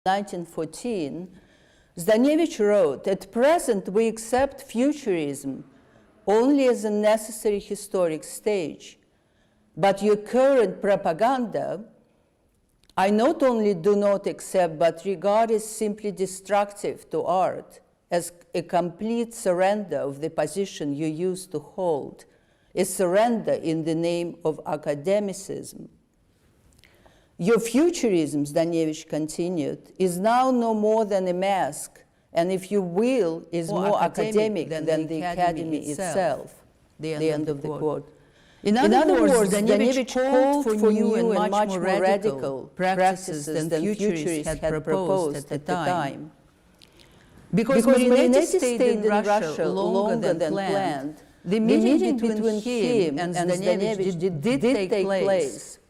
1914, Zdanevich wrote, "At present we accept futurism only as a necessary historic stage. But your current propaganda, I not only do not accept, but regard as simply destructive to art, as a complete surrender of the position you used to hold, a surrender in the name of academicism. Your futurism," Zdanevich continued, "is now no more than a mask, and if you will, is more academic than the academy itself." The end of the quote. In other words, Zdanevich called for new and much more radical practices than futurists had proposed at the time. Because Marinetti stayed in Russia longer than planned, the meeting between him and Zdanevich did take place.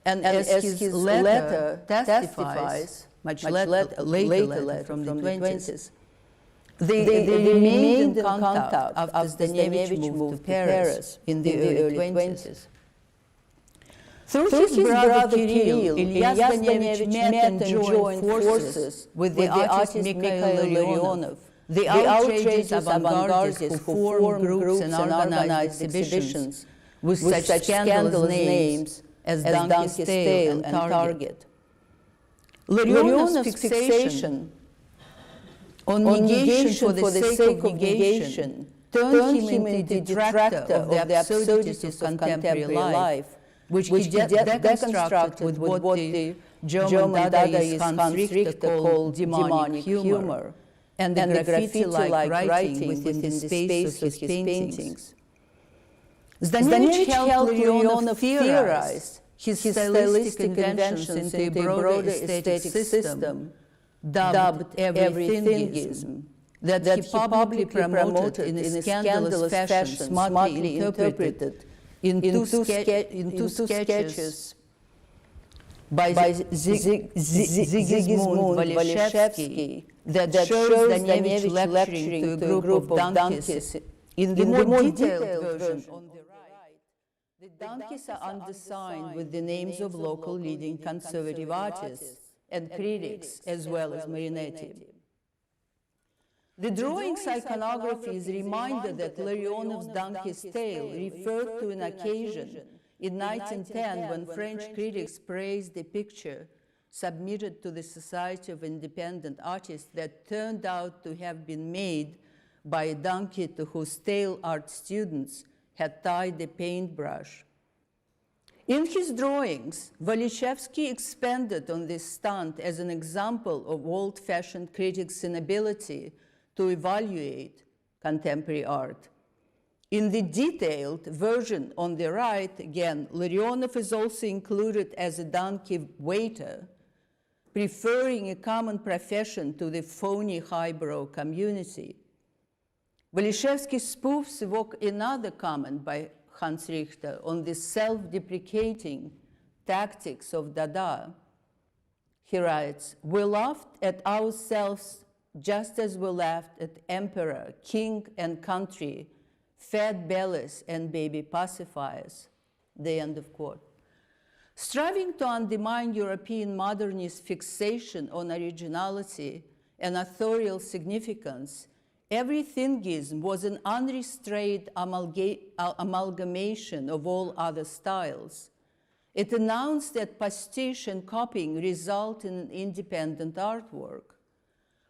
And as his letter testifies, much later letter from the 20s, they remained in contact after Zdanevich moved to Paris in the early 20s. Through his brother Kirill, Ilia Zdanevich met and joined forces with the artist Mikhail Larionov, the outrageous avant-gardes who formed groups and organized exhibitions with such scandalous names as Donkey's Tail and Target. Larionov's fixation on negation for the sake of negation turned him into a detractor of the absurdities of contemporary life, which he deconstructed with what the German Dadaist Hans Richter called demonic humor, and the graffiti-like writing within the space of his paintings. Zdanevich helped Larionov theorize his stylistic inventions into a broader aesthetic system dubbed everythingism, that he publicly promoted in a scandalous fashion, smartly interpreted in two sketches by Zygmunt Walishevsky that shows Zdanevich lecturing to a group of donkeys. In the more detailed version on the right, the donkeys are undersigned with the names of local leading conservative artists and critics, as well as Marinetti. The drawing's iconography is a reminder that Larionov's Donkey's Tail referred to an occasion in 1910 when French critics praised a picture submitted to the Society of Independent Artists that turned out to have been made by a donkey to whose tail art students had tied a paintbrush. In his drawings, Walishevsky expanded on this stunt as an example of old-fashioned critics' inability to evaluate contemporary art. In the detailed version on the right, again, Larionov is also included as a donkey waiter, preferring a common profession to the phony highbrow community. Walishevsky's spoofs evoke another comment by Hans Richter on the self-deprecating tactics of Dada. He writes, "We laughed at ourselves just as we laughed at emperor, king, and country, fat bellies, and baby pacifiers." The end of quote. Striving to undermine European modernist fixation on originality and authorial significance, everythingism was an unrestrained amalgamation of all other styles. It announced that pastiche and copying result in independent artwork.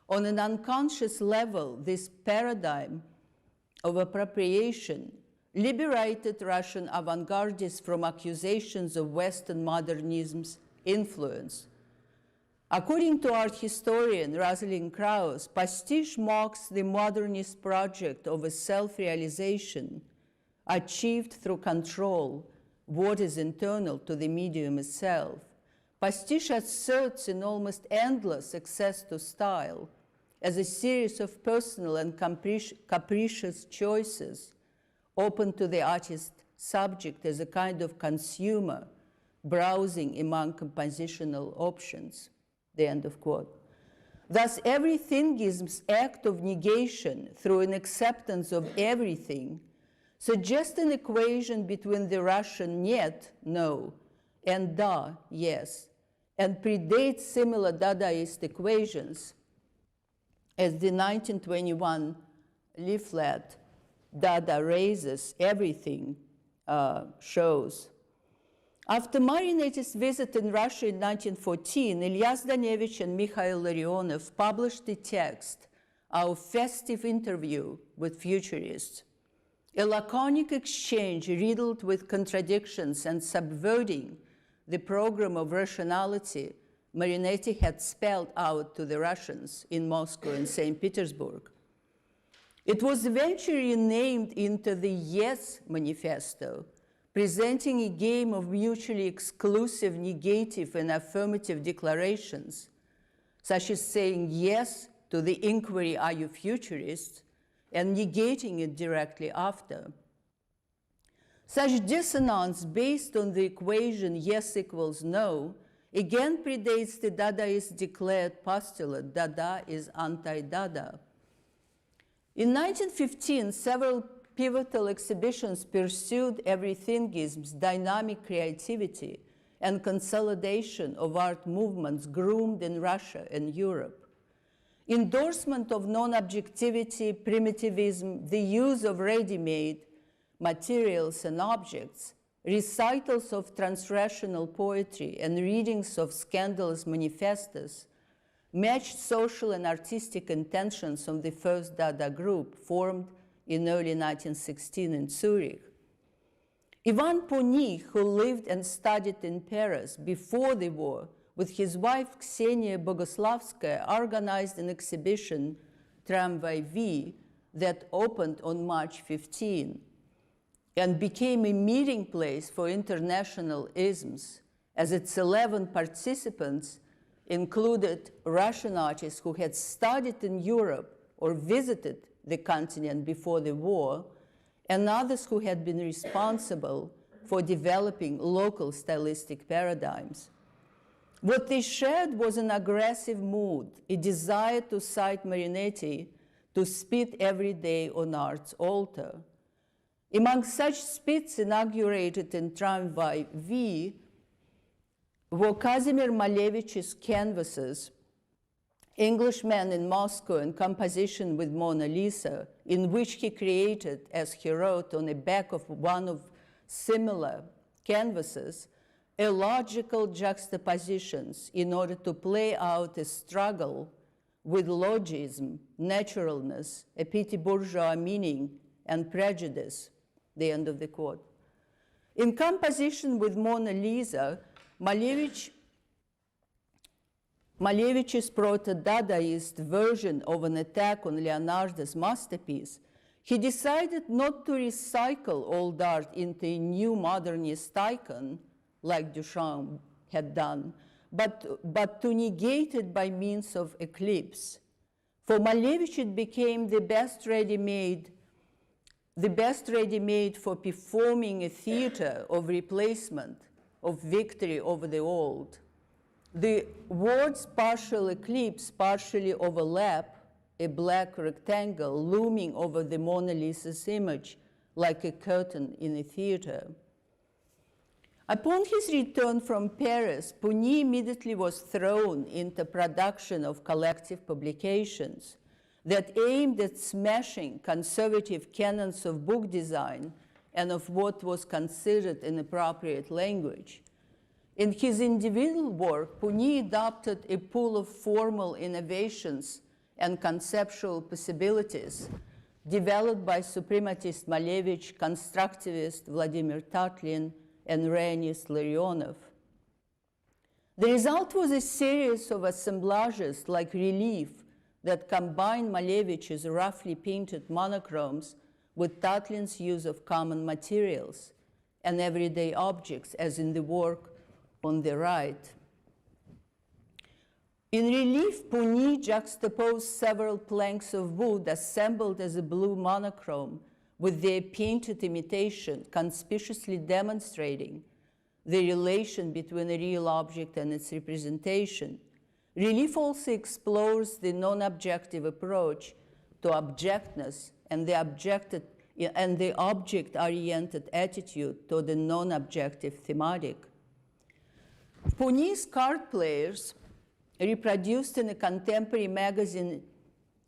On an unconscious level, this paradigm of appropriation liberated Russian avant-gardists from accusations of Western modernism's influence. According to art historian Rosalind Krauss, pastiche marks the modernist project of a self-realization achieved through control, what is internal to the medium itself. Pastiche asserts an almost endless access to style as a series of personal and capricious choices open to the artist subject as a kind of consumer browsing among compositional options. The end of quote. Thus, everythingism's act of negation through an acceptance of everything suggests an equation between the Russian "нет," no, and "да," yes, and predates similar Dadaist equations, as the 1921 leaflet, Dada Raises Everything, shows. After Marionetti's visit in Russia in 1914, Ilia Zdanevich and Mikhail Larionov published the text, Our Festive Interview with Futurists, a laconic exchange riddled with contradictions and subverting the program of rationality Marionetti had spelled out to the Russians in Moscow and St. Petersburg. It was eventually named into the Yes Manifesto, presenting a game of mutually exclusive negative and affirmative declarations, such as saying yes to the inquiry, are you futurists, and negating it directly after. Such dissonance based on the equation yes equals no again predates the Dadaist declared postulate, Dada is anti-Dada. In 1915, several pivotal exhibitions pursued everythingism's dynamic creativity and consolidation of art movements groomed in Russia and Europe. Endorsement of non-objectivity, primitivism, the use of ready-made materials and objects, recitals of transrational poetry, and readings of scandalous manifestos matched social and artistic intentions of the first Dada group formed in early 1916 in Zurich. Ivan Pougny, who lived and studied in Paris before the war, with his wife Ksenia Bogoslavskaya, organized an exhibition, Tramvay V, that opened on March 15 and became a meeting place for international isms, as its 11 participants included Russian artists who had studied in Europe or visited the continent before the war, and others who had been responsible for developing local stylistic paradigms. What they shared was an aggressive mood, a desire to cite Marionetti, to spit every day on art's altar. Among such spits inaugurated in Tramvay V were Kazimir Malevich's canvases, Englishman in Moscow in composition with Mona Lisa, in which he created, as he wrote on the back of one of similar canvases, illogical juxtapositions in order to play out a struggle with logism, naturalness, a petty bourgeois meaning, and prejudice, the end of the quote. In composition with Mona Lisa, Malevich's proto-Dadaist version of an attack on Leonardo's masterpiece, he decided not to recycle old art into a new modernist icon, like Duchamp had done, but to negate it by means of eclipse. For Malevich, it became the best ready-made for performing a theater of replacement, of victory over the old. The words partial eclipse partially overlap, a black rectangle looming over the Mona Lisa's image like a curtain in a theater. Upon his return from Paris, Pougny immediately was thrown into production of collective publications that aimed at smashing conservative canons of book design and of what was considered inappropriate language. In his individual work, Pougny adopted a pool of formal innovations and conceptual possibilities developed by suprematist Malevich, constructivist Vladimir Tatlin, and realist Larionov. The result was a series of assemblages like Relief that combined Malevich's roughly painted monochromes with Tatlin's use of common materials and everyday objects, as in the work on the right. In Relief, Pougny juxtaposed several planks of wood assembled as a blue monochrome with their painted imitation, conspicuously demonstrating the relation between a real object and its representation. Relief also explores the non-objective approach to objectness and the object-oriented attitude to the non-objective thematic. Pougny's card players, reproduced in a contemporary magazine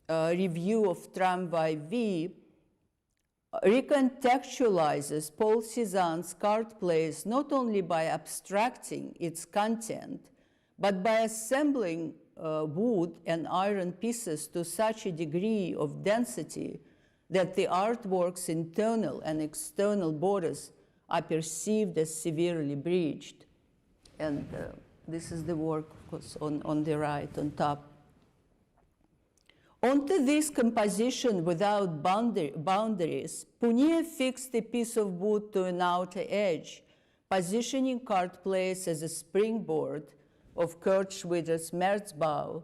review of Tramvai V, recontextualizes Paul Cézanne's card plays not only by abstracting its content, but by assembling wood and iron pieces to such a degree of density that the artwork's internal and external borders are perceived as severely breached. And this is the work on the right, on top. Onto this composition without boundaries, Pougny fixed a piece of wood to an outer edge, positioning card plays as a springboard of Kurt Schwider's Märzbau,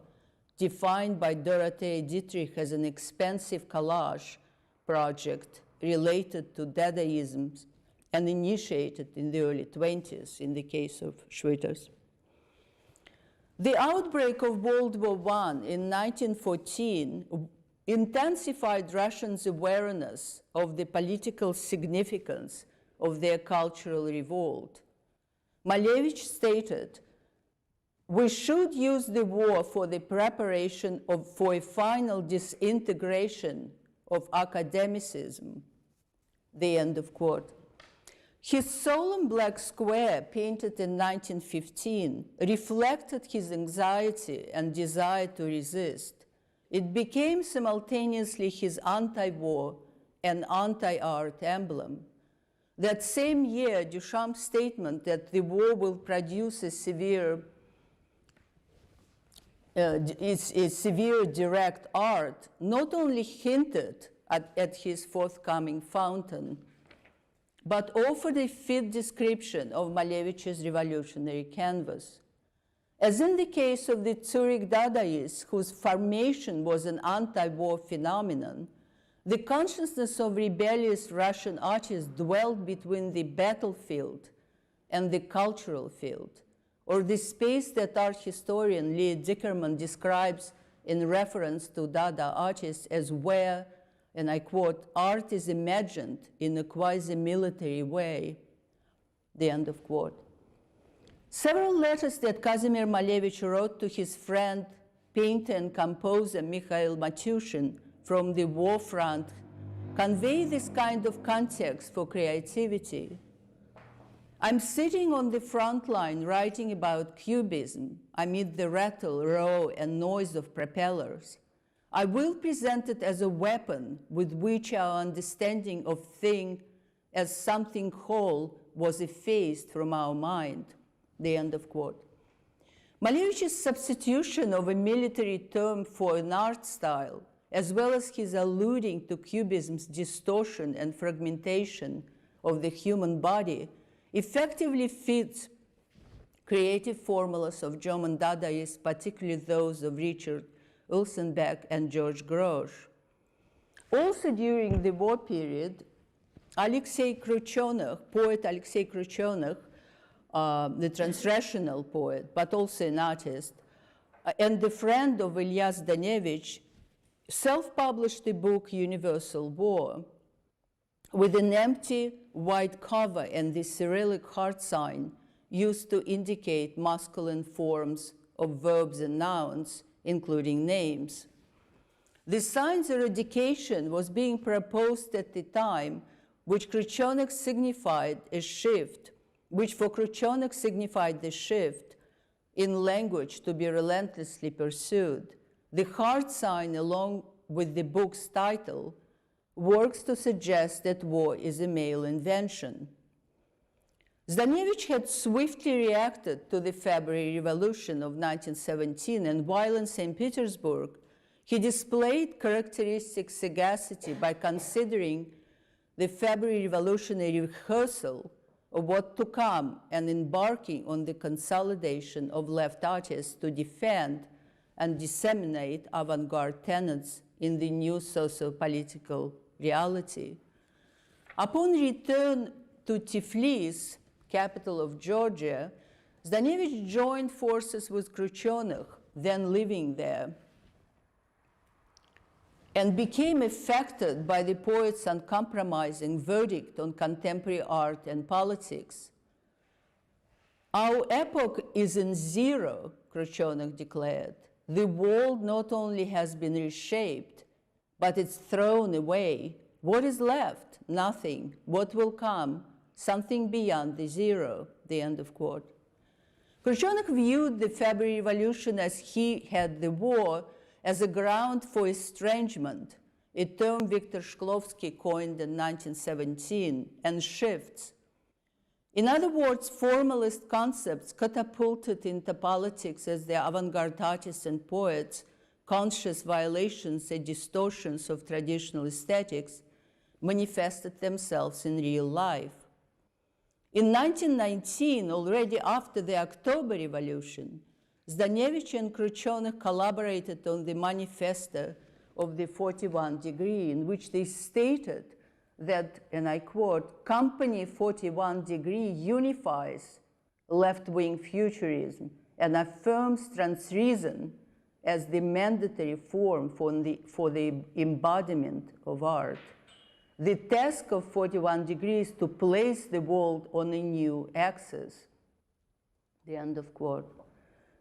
defined by Dorothea Dietrich as an expensive collage project related to Dadaism and initiated in the early 20s in the case of Schwider's. The outbreak of World War I in 1914 intensified Russians' awareness of the political significance of their cultural revolt. Malevich stated, "We should use the war for the preparation for a final disintegration of academicism," the end of quote. His solemn black square, painted in 1915, reflected his anxiety and desire to resist. It became simultaneously his anti-war and anti-art emblem. That same year, Duchamp's statement that the war will produce a severe direct art not only hinted at his forthcoming fountain, but offered a fit description of Malevich's revolutionary canvas. As in the case of the Zurich Dadaists, whose formation was an anti-war phenomenon, the consciousness of rebellious Russian artists dwelled between the battlefield and the cultural field, or the space that art historian Lee Dickerman describes in reference to Dada artists as where, and I quote, "art is imagined in a quasi-military way," the end of quote. Several letters that Kazimir Malevich wrote to his friend, painter and composer Mikhail Matushin from the war front convey this kind of context for creativity. "I'm sitting on the front line writing about cubism amid the rattle, roar, and noise of propellers. I will present it as a weapon with which our understanding of thing as something whole was effaced from our mind," the end of quote. Malevich's substitution of a military term for an art style, as well as his alluding to cubism's distortion and fragmentation of the human body, effectively fits creative formulas of German Dadaists, particularly those of Richard Ulsenbeck and George Grosz. Also during the war period, Alexei Kruchonov, poet Alexei Kruchonov, the transrational poet, but also an artist, and the friend of Ilia Zdanevich, self-published the book Universal War with an empty white cover and the Cyrillic heart sign used to indicate masculine forms of verbs and nouns, including names. The sign's eradication was being proposed at the time, which for Kruchonov signified a shift in language to be relentlessly pursued. The heart sign, along with the book's title, works to suggest that war is a male invention. Zdanevich had swiftly reacted to the February Revolution of 1917, and while in St. Petersburg, he displayed characteristic sagacity by considering the February Revolution a rehearsal of what to come and embarking on the consolidation of left artists to defend and disseminate avant-garde tenets in the new socio-political reality. Upon return to Tiflis, capital of Georgia, Zdanevich joined forces with Kruchonov, then living there, and became affected by the poet's uncompromising verdict on contemporary art and politics. Our epoch is in zero, Krychonych declared. The world not only has been reshaped, but it's thrown away. What is left? Nothing. What will come? Something beyond the zero, the end of quote. Krychonych viewed the February Revolution as he had the war as a ground for estrangement, a term Viktor Shklovsky coined in 1917, and shifts. In other words, formalist concepts catapulted into politics as the avant-garde artists and poets, conscious violations and distortions of traditional aesthetics, manifested themselves in real life. In 1919, already after the October Revolution, Zdanevich and Krychonych collaborated on the manifesto of the 41 degree, in which they stated that, and I quote, "Company 41 degree unifies left-wing futurism and affirms transreason as the mandatory form for the embodiment of art. The task of 41 degrees to place the world on a new axis." The end of quote.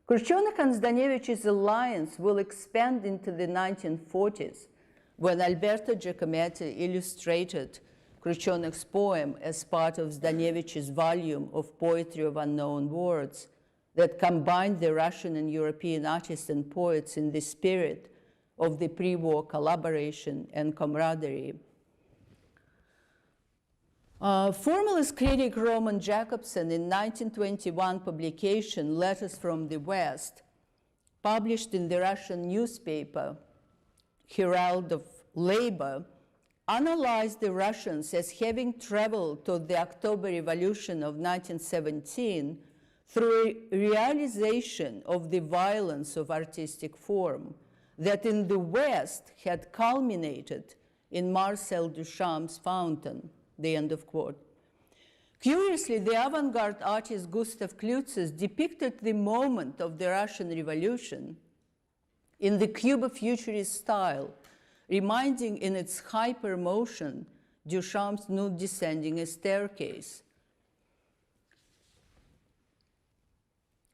Krychonych and Zdanevich's alliance will expand into the 1940s, when Alberto Giacometti illustrated Krychonich's poem as part of Zdanevich's volume of Poetry of Unknown Words that combined the Russian and European artists and poets in the spirit of the pre-war collaboration and camaraderie. Formalist critic Roman Jakobson, in 1921 publication Letters from the West, published in the Russian newspaper Herald of Labor, analyzed the Russians as having traveled to the October Revolution of 1917 through a realization of the violence of artistic form that in the West had culminated in Marcel Duchamp's Fountain, the end of quote. Curiously, the avant-garde artist Gustav Klutzes depicted the moment of the Russian Revolution in the Cubo-Futurist style, reminding in its hyper-motion Duchamp's nude descending a staircase.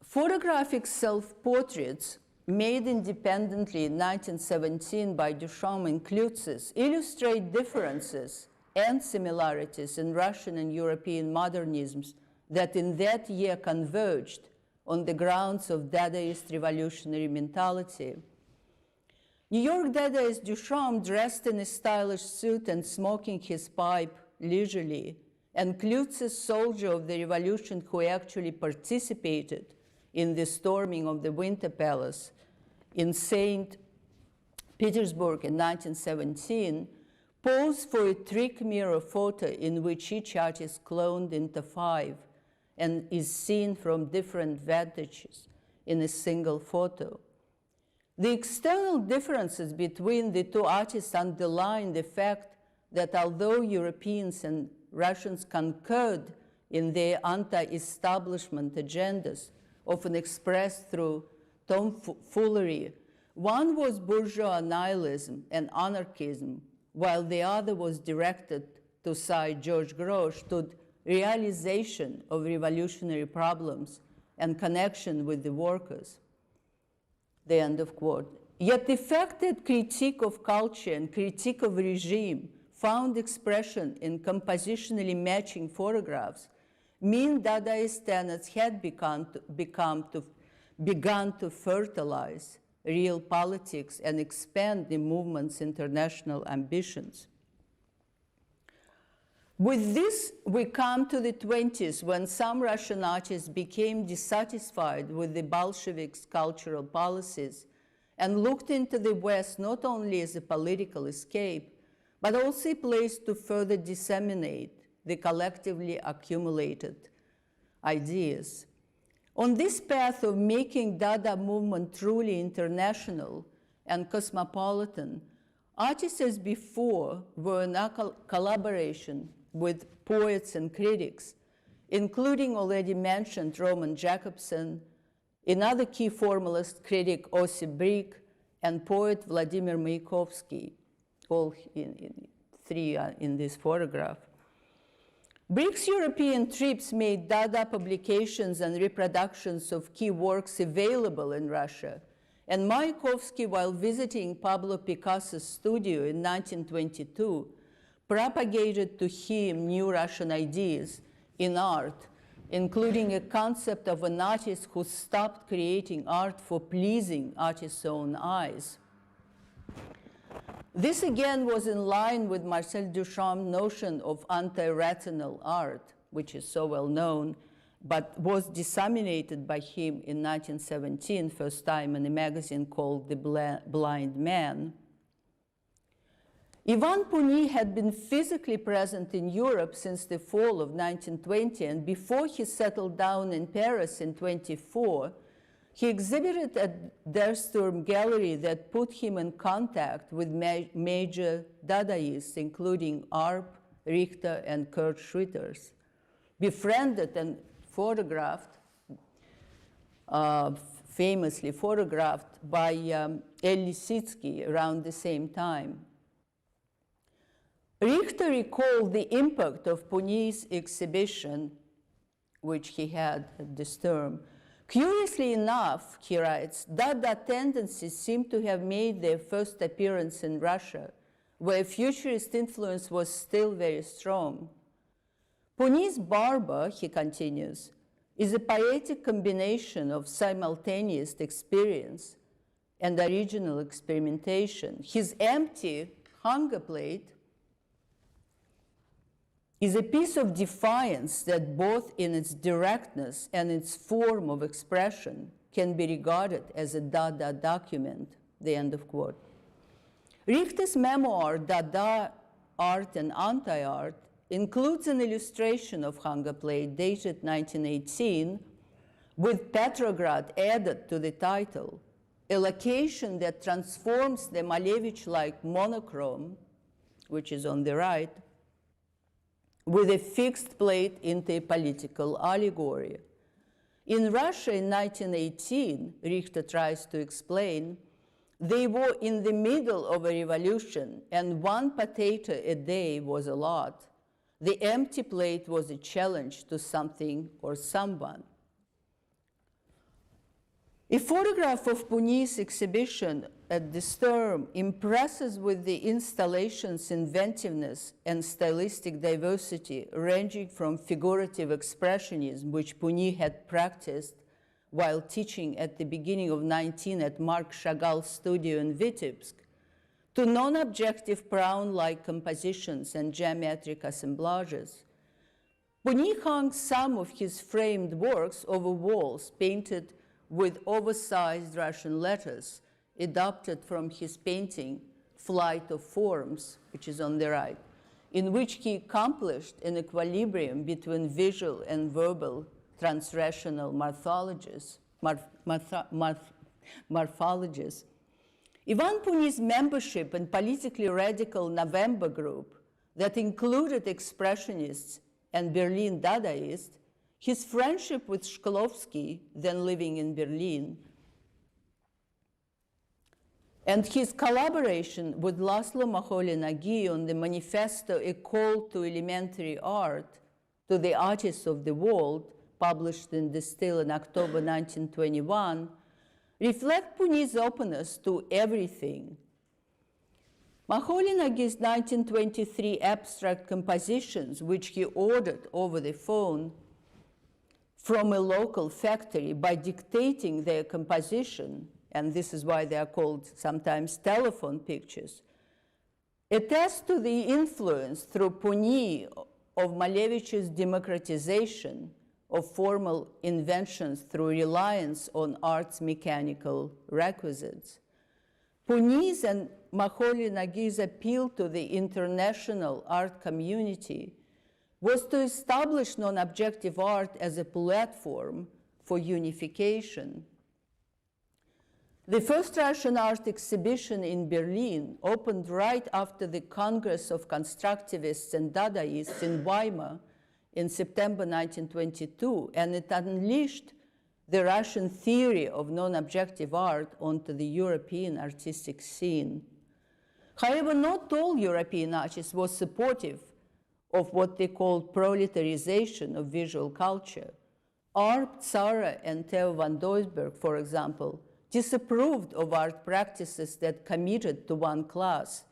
Photographic self-portraits made independently in 1917 by Duchamp and Klutzes illustrate differences and similarities in Russian and European modernisms that in that year converged on the grounds of Dadaist revolutionary mentality. New York Dadaist Duchamp, dressed in a stylish suit and smoking his pipe leisurely, and Klutzes, soldier of the revolution who actually participated in the storming of the Winter Palace in St. Petersburg in 1917, pose for a trick mirror photo in which each art is cloned into 5 and is seen from different vantages in a single photo. The external differences between the two artists underline the fact that although Europeans and Russians concurred in their anti-establishment agendas, often expressed through tomfoolery, one was bourgeois nihilism and anarchism, while the other was directed, to cite George Grosz, to realization of revolutionary problems and connection with the workers. The end of quote. Yet effective critique of culture and critique of regime found expression in compositionally matching photographs mean Dadaist tenets had begun to fertilize real politics and expand the movement's international ambitions. With this, we come to the 20s, when some Russian artists became dissatisfied with the Bolsheviks' cultural policies and looked into the West not only as a political escape, but also a place to further disseminate the collectively accumulated ideas. On this path of making Dada movement truly international and cosmopolitan, artists as before were in a collaboration with poets and critics, including already mentioned Roman Jakobson, another key formalist critic Osip Brik, and poet Vladimir Mayakovsky, all three are in this photograph. Brick's European trips made Dada publications and reproductions of key works available in Russia, and Mayakovsky, while visiting Pablo Picasso's studio in 1922, propagated to him new Russian ideas in art, including a concept of an artist who stopped creating art for pleasing artist's own eyes. This again was in line with Marcel Duchamp's notion of anti-retinal art, which is so well known, but was disseminated by him in 1917, first time in a magazine called The Blind Man. Ivan Pougny had been physically present in Europe since the fall of 1920, and before he settled down in Paris in 1924, he exhibited at Der Sturm Gallery that put him in contact with major Dadaists, including Arp, Richter, and Kurt Schwitters. Befriended and photographed, famously photographed by Elle Lisitsky around the same time. Richter recalled the impact of Pougny's exhibition, which he had at the Sturm. Curiously enough, he writes, Dada tendencies seem to have made their first appearance in Russia, where futurist influence was still very strong. Pougny's Barber, he continues, is a poetic combination of simultaneous experience and original experimentation. His empty hunger plate is a piece of defiance that both in its directness and its form of expression can be regarded as a Dada document, the end of quote. Richter's memoir, Dada, Art and Anti-Art, includes an illustration of hunger plate dated 1918 with Petrograd added to the title, a location that transforms the Malevich-like monochrome, which is on the right, with a fixed plate into a political allegory. In Russia in 1918, Richter tries to explain, they were in the middle of a revolution and one potato a day was a lot. The empty plate was a challenge to something or someone. A photograph of Pougny's exhibition at the Sturm impresses with the installation's inventiveness and stylistic diversity, ranging from figurative expressionism, which Pougny had practiced while teaching at the beginning of 19 at Marc Chagall's studio in Vitebsk, to non-objective Brown-like compositions and geometric assemblages. Pougny hung some of his framed works over walls painted with oversized Russian letters, adopted from his painting, Flight of Forms, which is on the right, in which he accomplished an equilibrium between visual and verbal transrational morphologies. Ivan Pougny's membership in politically radical November group that included expressionists and Berlin Dadaists, his friendship with Shklovsky, then living in Berlin, and his collaboration with Laszlo Makholy-Nagy on the manifesto A Call to Elementary Art to the Artists of the World, published in the Still in October 1921, reflect Pougny's openness to everything. Makholy-Nagy's 1923 abstract compositions, which he ordered over the phone from a local factory by dictating their composition, and this is why they are called sometimes telephone pictures, attest to the influence through Pougny of Malevich's democratization of formal inventions through reliance on art's mechanical requisites. Pougny's and Makholy-Nagy's appeal to the international art community was to establish non-objective art as a platform for unification. The first Russian art exhibition in Berlin opened right after the Congress of Constructivists and Dadaists in Weimar in September 1922, and it unleashed the Russian theory of non-objective art onto the European artistic scene. However, not all European artists were supportive of what they called proletarization of visual culture. Art Tzara and Theo van Doesburg, for example, disapproved of art practices that committed to one class,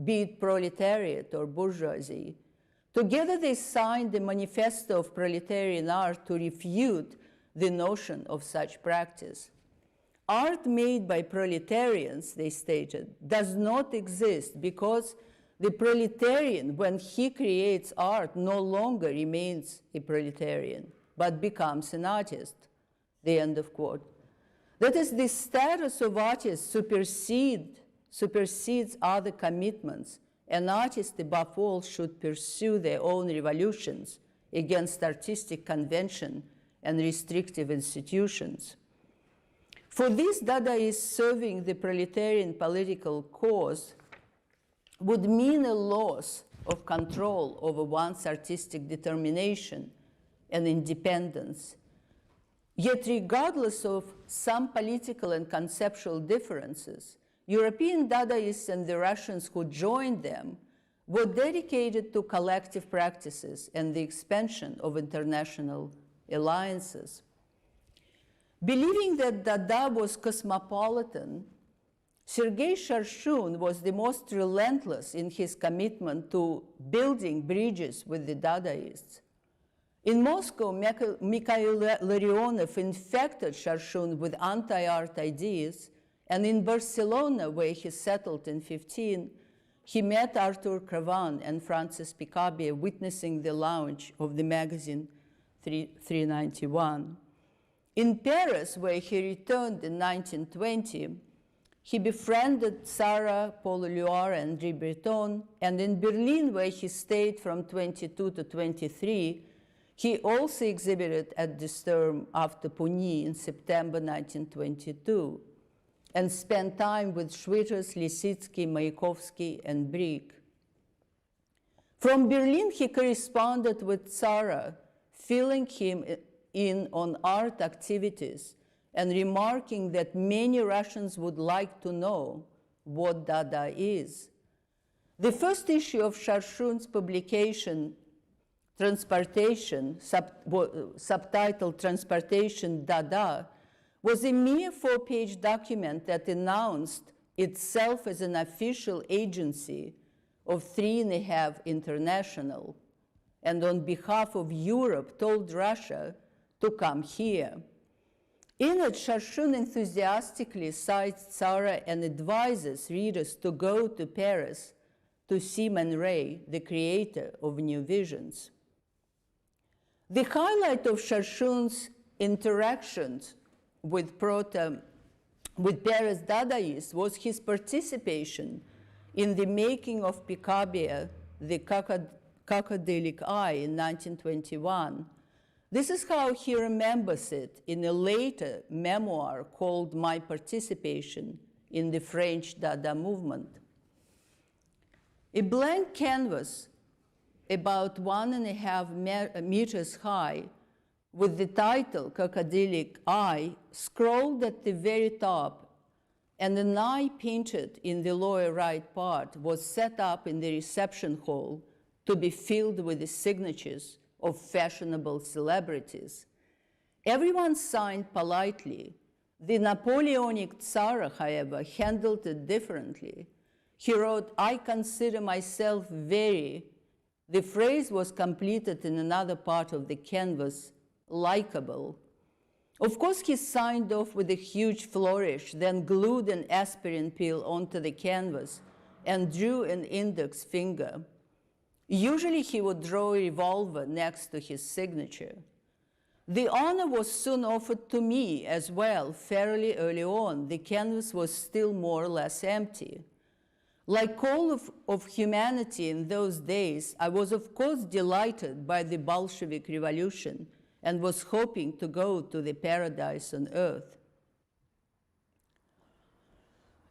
be it proletariat or bourgeoisie. Together they signed the Manifesto of Proletarian Art to refute the notion of such practice. Art made by proletarians, they stated, does not exist because the proletarian, when he creates art, no longer remains a proletarian, but becomes an artist, the end of quote. That is, the status of artists supersedes other commitments. An artist, above all, should pursue their own revolutions against artistic convention and restrictive institutions. For this, Dadaists serving the proletarian political cause would mean a loss of control over one's artistic determination and independence. Yet, regardless of some political and conceptual differences, European Dadaists and the Russians who joined them were dedicated to collective practices and the expansion of international alliances. Believing that Dada was cosmopolitan, Sergei Sharshun was the most relentless in his commitment to building bridges with the Dadaists. In Moscow, Mikhail Larionov infected Charchoune with anti-art ideas, and in Barcelona, where he settled in 15, he met Arthur Cravan and Francis Picabia witnessing the launch of the magazine 391. In Paris, where he returned in 1920, he befriended Sarah, Paul Éluard, and André Breton, and in Berlin, where he stayed from 22 to 23, he also exhibited at the Sturm after Pougny in September 1922, and spent time with Schwitters, Lisitsky, Mayakovsky, and Brick. From Berlin, he corresponded with Sarah, filling him in on art activities and remarking that many Russians would like to know what Dada is. The first issue of Charchun's publication, Transportation, subtitled Transportation Dada, was a mere 4-page document that announced itself as an official agency of 3.5 International, and on behalf of Europe told Russia to come here. In it, Charchoune enthusiastically cites Tzara and advises readers to go to Paris to see Man Ray, the creator of New Visions. The highlight of Charchoune's interactions with Paris Dadaists was his participation in the making of Picabia, the Cocodelic Eye, in 1921. This is how he remembers it in a later memoir called My Participation in the French Dada Movement. A blank canvas about 1.5 meters high with the title Cocodelic Eye scrawled at the very top, and an eye painted in the lower right part was set up in the reception hall to be filled with the signatures of fashionable celebrities. Everyone signed politely. The Napoleonic Tsar, however, handled it differently. He wrote, "I consider myself very," the phrase was completed in another part of the canvas, "likable." Of course, he signed off with a huge flourish, then glued an aspirin pill onto the canvas and drew an index finger. Usually he would draw a revolver next to his signature. The honor was soon offered to me as well, fairly early on. The canvas was still more or less empty. Like all of humanity in those days, I was of course delighted by the Bolshevik Revolution and was hoping to go to the paradise on earth.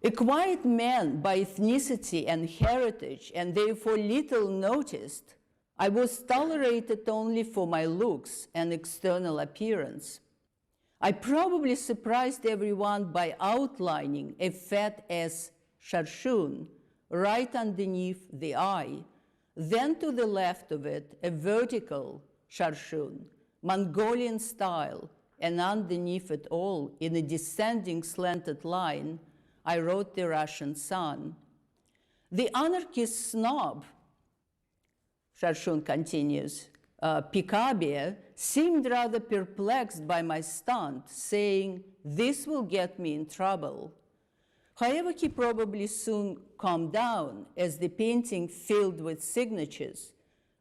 A quiet man by ethnicity and heritage, and therefore little noticed, I was tolerated only for my looks and external appearance. I probably surprised everyone by outlining a fat S Charchoune right underneath the eye, Then to the left of it, a vertical Charchoune, Mongolian style, and underneath it all, in a descending slanted line, I wrote the Russian sun. The anarchist snob, Charchoune continues, Picabia, seemed rather perplexed by my stunt, saying, "This will get me in trouble." However, he probably soon calmed down as the painting filled with signatures.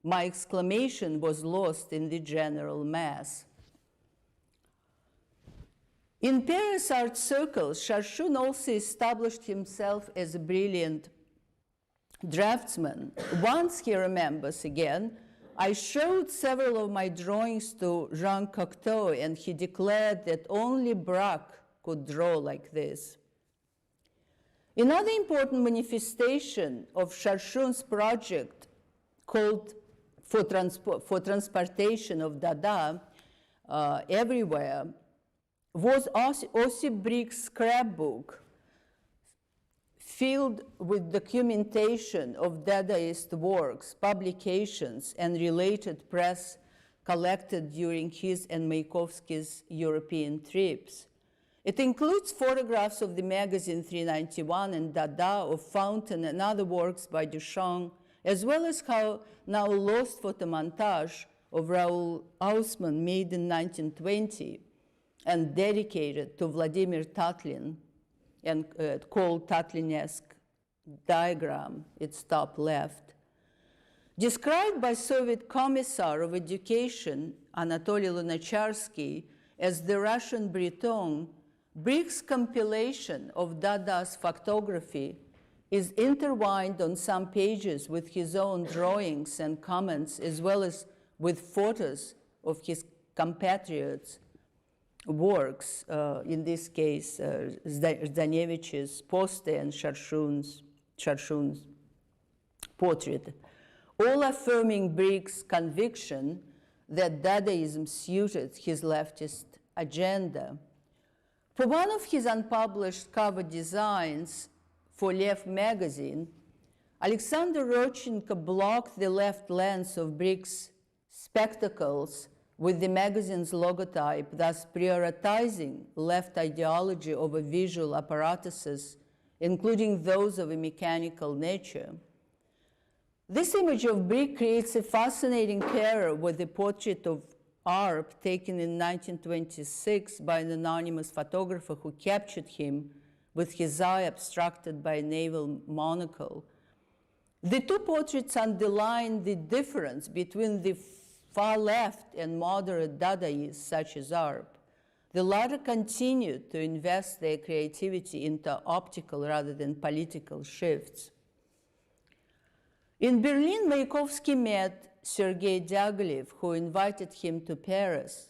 My exclamation was lost in the general mass. In Paris art circles, Charchoune also established himself as a brilliant draftsman. Once, he remembers again, I showed several of my drawings to Jean Cocteau, and he declared that only Braque could draw like this. Another important manifestation of Charchoune's project, called for transportation of Dada everywhere, was Ossip Bric's scrapbook, filled with documentation of Dadaist works, publications, and related press collected during his and Mayakovsky's European trips. It includes photographs of the magazine 391 and Dada, of Fontaine, and other works by Duchamp, as well as how now lost photomontage of Raoul Haussmann made in 1920 and dedicated to Vladimir Tatlin, and called Tatlinesque diagram, its top left. Described by Soviet Commissar of Education Anatoly Lunacharsky as the Russian Breton, Bric's compilation of Dada's photography is intertwined on some pages with his own drawings and comments, as well as with photos of his compatriots' works, in this case, Zdanevich's poster and Charchoune's portrait, all affirming Bric's conviction that Dadaism suited his leftist agenda. For one of his unpublished cover designs for Lev magazine, Alexander Rodchenko blocked the left lens of Bric's spectacles with the magazine's logotype, thus prioritizing left ideology over visual apparatuses, including those of a mechanical nature. This image of Bric creates a fascinating pair with the portrait of Arp taken in 1926 by an anonymous photographer who captured him with his eye obstructed by a naval monocle. The two portraits underline the difference between the far left and moderate Dadaists such as Arp. The latter continued to invest their creativity into optical rather than political shifts. In Berlin, Mayakovsky met Sergei Diaghilev, who invited him to Paris.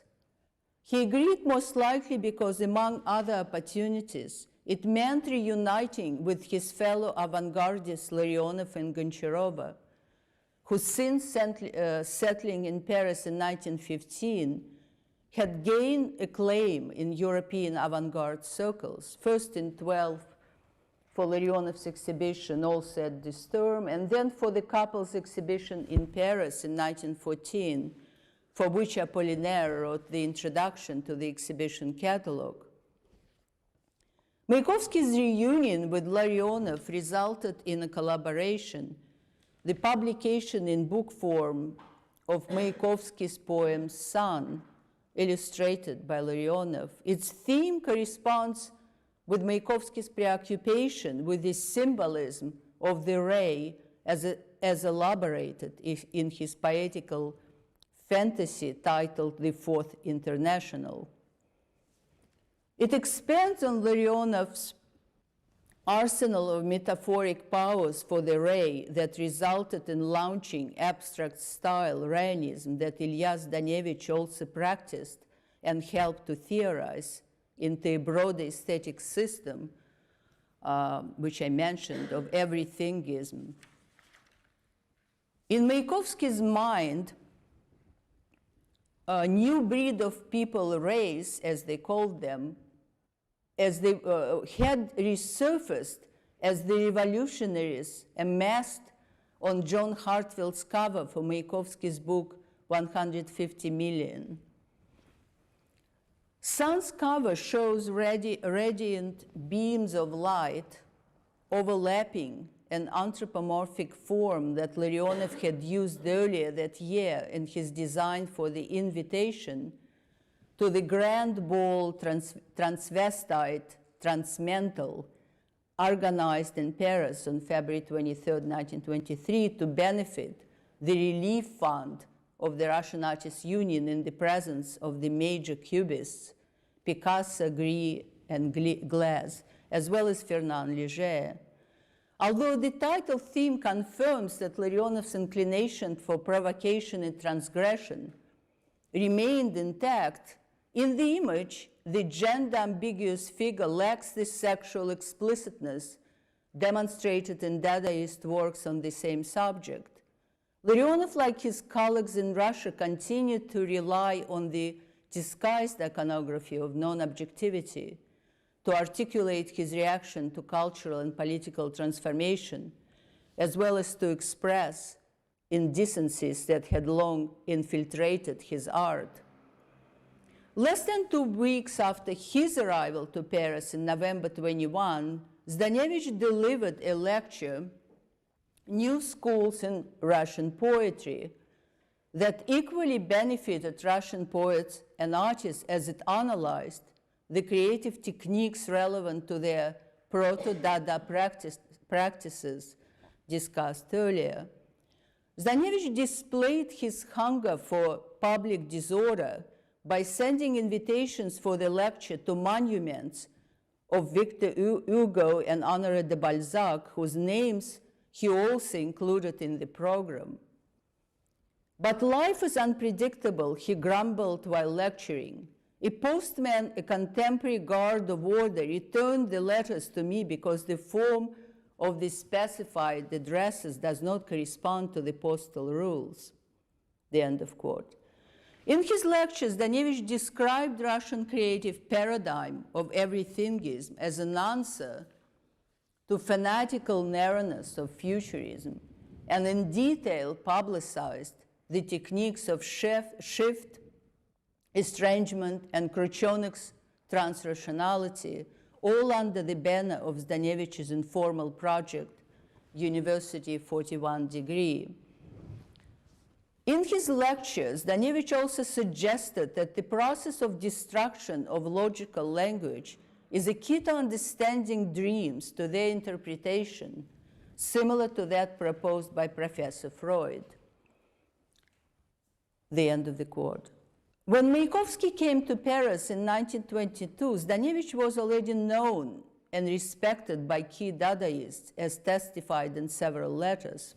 He agreed most likely because, among other opportunities, it meant reuniting with his fellow avant-gardists Larionov and Goncharova, who since settling in Paris in 1915 had gained acclaim in European avant-garde circles, first in 12 for Larionov's exhibition, All Said This Term, and then for the couple's exhibition in Paris in 1914, for which Apollinaire wrote the introduction to the exhibition catalogue. Mayakovsky's reunion with Larionov resulted in a collaboration, the publication in book form of Mayakovsky's poem Sun, illustrated by Larionov. Its theme corresponds with Mayakovsky's preoccupation with the symbolism of the ray as elaborated in his poetical fantasy titled The Fourth International. It expands on Larionov's arsenal of metaphoric powers for the ray that resulted in launching abstract style Rayonism that Ilia Zdanevich also practiced and helped to theorize into a broader aesthetic system, which I mentioned, of everythingism. In Mayakovsky's mind, a new breed of people, race, as they called them, as they had resurfaced as the revolutionaries amassed on John Hartfield's cover for Mayakovsky's book 150 Million. Sun's cover shows radiant beams of light overlapping an anthropomorphic form that Larionov had used earlier that year in his design for the invitation to the grand ball transvestite transmental organized in Paris on February 23, 1923 to benefit the relief fund of the Russian Artists' Union in the presence of the major cubists, Picasso, Gris, and Glass, as well as Fernand Léger. Although the title theme confirms that Larionov's inclination for provocation and transgression remained intact, in the image, the gender-ambiguous figure lacks the sexual explicitness demonstrated in Dadaist works on the same subject. Larionov, like his colleagues in Russia, continued to rely on the disguised iconography of non-objectivity to articulate his reaction to cultural and political transformation, as well as to express indecencies that had long infiltrated his art. Less than 2 weeks after his arrival to Paris in November 21, Zdanevich delivered a lecture, New Schools in Russian Poetry, that equally benefited Russian poets and artists as it analyzed the creative techniques relevant to their proto-Dada practices discussed earlier. Zdanevich displayed his hunger for public disorder by sending invitations for the lecture to monuments of Victor Hugo and Honoré de Balzac, whose names he also included in the program. But life is unpredictable, he grumbled while lecturing. A postman, a contemporary guard of order, returned the letters to me because the form of the specified addresses does not correspond to the postal rules. The end of quote. In his lectures, Zdanevich described Russian creative paradigm of everythingism as an answer to fanatical narrowness of futurism, and in detail publicized the techniques of shift, estrangement, and Khrushchev's transrationality, all under the banner of Zdanevich's informal project, University 41 Degree. In his lectures, Zdanevich also suggested that the process of destruction of logical language is a key to understanding dreams, to their interpretation, similar to that proposed by Professor Freud. The end of the quote. When Mayakovsky came to Paris in 1922, Zdanevich was already known and respected by key Dadaists, as testified in several letters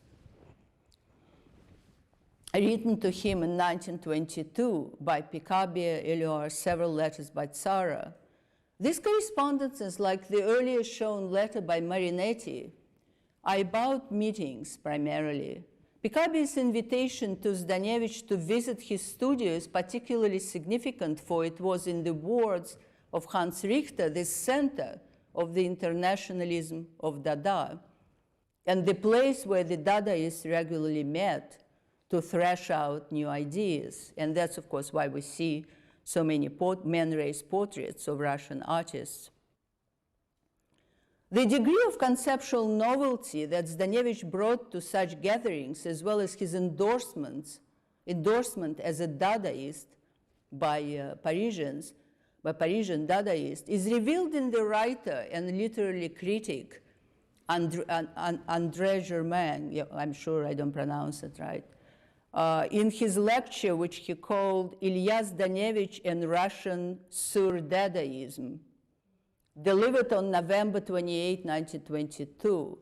written to him in 1922 by Picabia, Elior, several letters by Tsara. These correspondences, like the earlier shown letter by Marinetti, are about meetings primarily. Picabia's invitation to Zdanevich to visit his studio is particularly significant, for it was, in the words of Hans Richter, the center of the internationalism of Dada, and the place where the Dadaists regularly met to thrash out new ideas. And that's, of course, why we see so many man-raised portraits of Russian artists. The degree of conceptual novelty that Zdanevich brought to such gatherings, as well as his endorsement as a Dadaist by Parisian Dadaists, is revealed in the writer and literary critic André Germain. Yeah, I'm sure I don't pronounce it right. In his lecture, which he called Ilia Zdanevich and Russian Sur-Dadaism, delivered on November 28, 1922.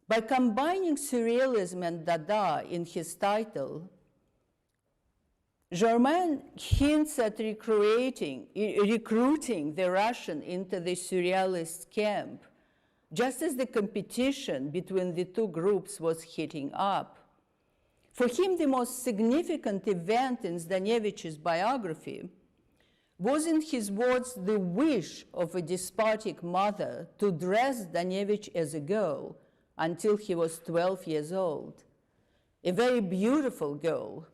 By combining surrealism and Dada in his title, Germain hints at recruiting the Russian into the surrealist camp, just as the competition between the two groups was heating up. For him, the most significant event in Zdanevich's biography was, in his words, the wish of a despotic mother to dress Zdanevich as a girl until he was 12 years old. a very beautiful girl,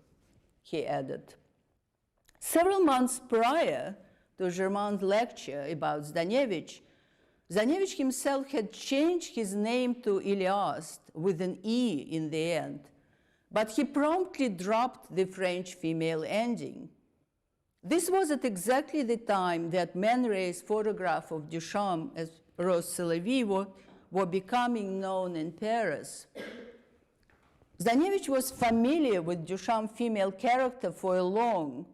he added. Several months prior to Germain's lecture about Zdanevich, Zdanevich himself had changed his name to Iliazd with an E in the end, but he promptly dropped the French female ending. This was at exactly the time that Man Ray's photograph of Duchamp as Rose were becoming known in Paris. Zdanevich was familiar with Duchamp's female character for a long,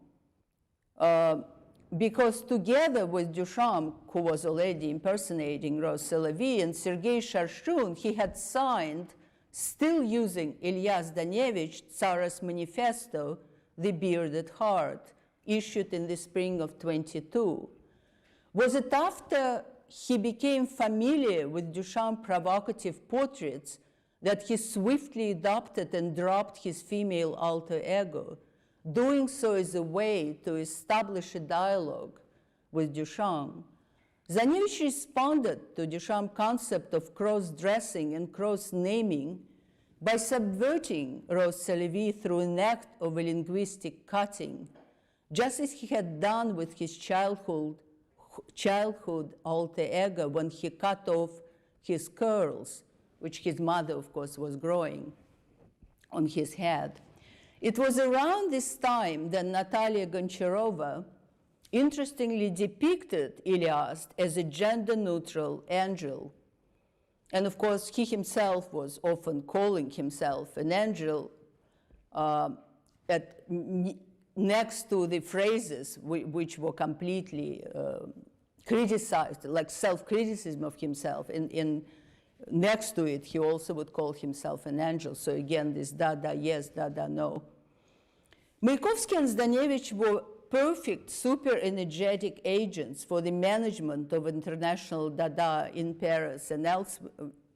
because together with Duchamp, who was already impersonating Rose and Sergei Sharshun, he had signed, still using Ilia Zdanevich, Tsara's Manifesto, The Bearded Heart, issued in the spring of '22. Was it after he became familiar with Duchamp's provocative portraits that he swiftly adopted and dropped his female alter ego, doing so as a way to establish a dialogue with Duchamp? Zdanevich responded to Duchamp's concept of cross-dressing and cross-naming by subverting Rose through an act of a linguistic cutting, just as he had done with his childhood alter ego when he cut off his curls, which his mother, of course, was growing on his head. It was around this time that Natalia Goncharova interestingly depicted Iliazd as a gender-neutral angel. And of course, he himself was often calling himself an angel next to the phrases which were completely criticized, like self-criticism of himself. Next to it, he also would call himself an angel. So again, this Dada yes, Dada no. Mayakovsky and Zdanevich were perfect, super-energetic agents for the management of international Dada in Paris and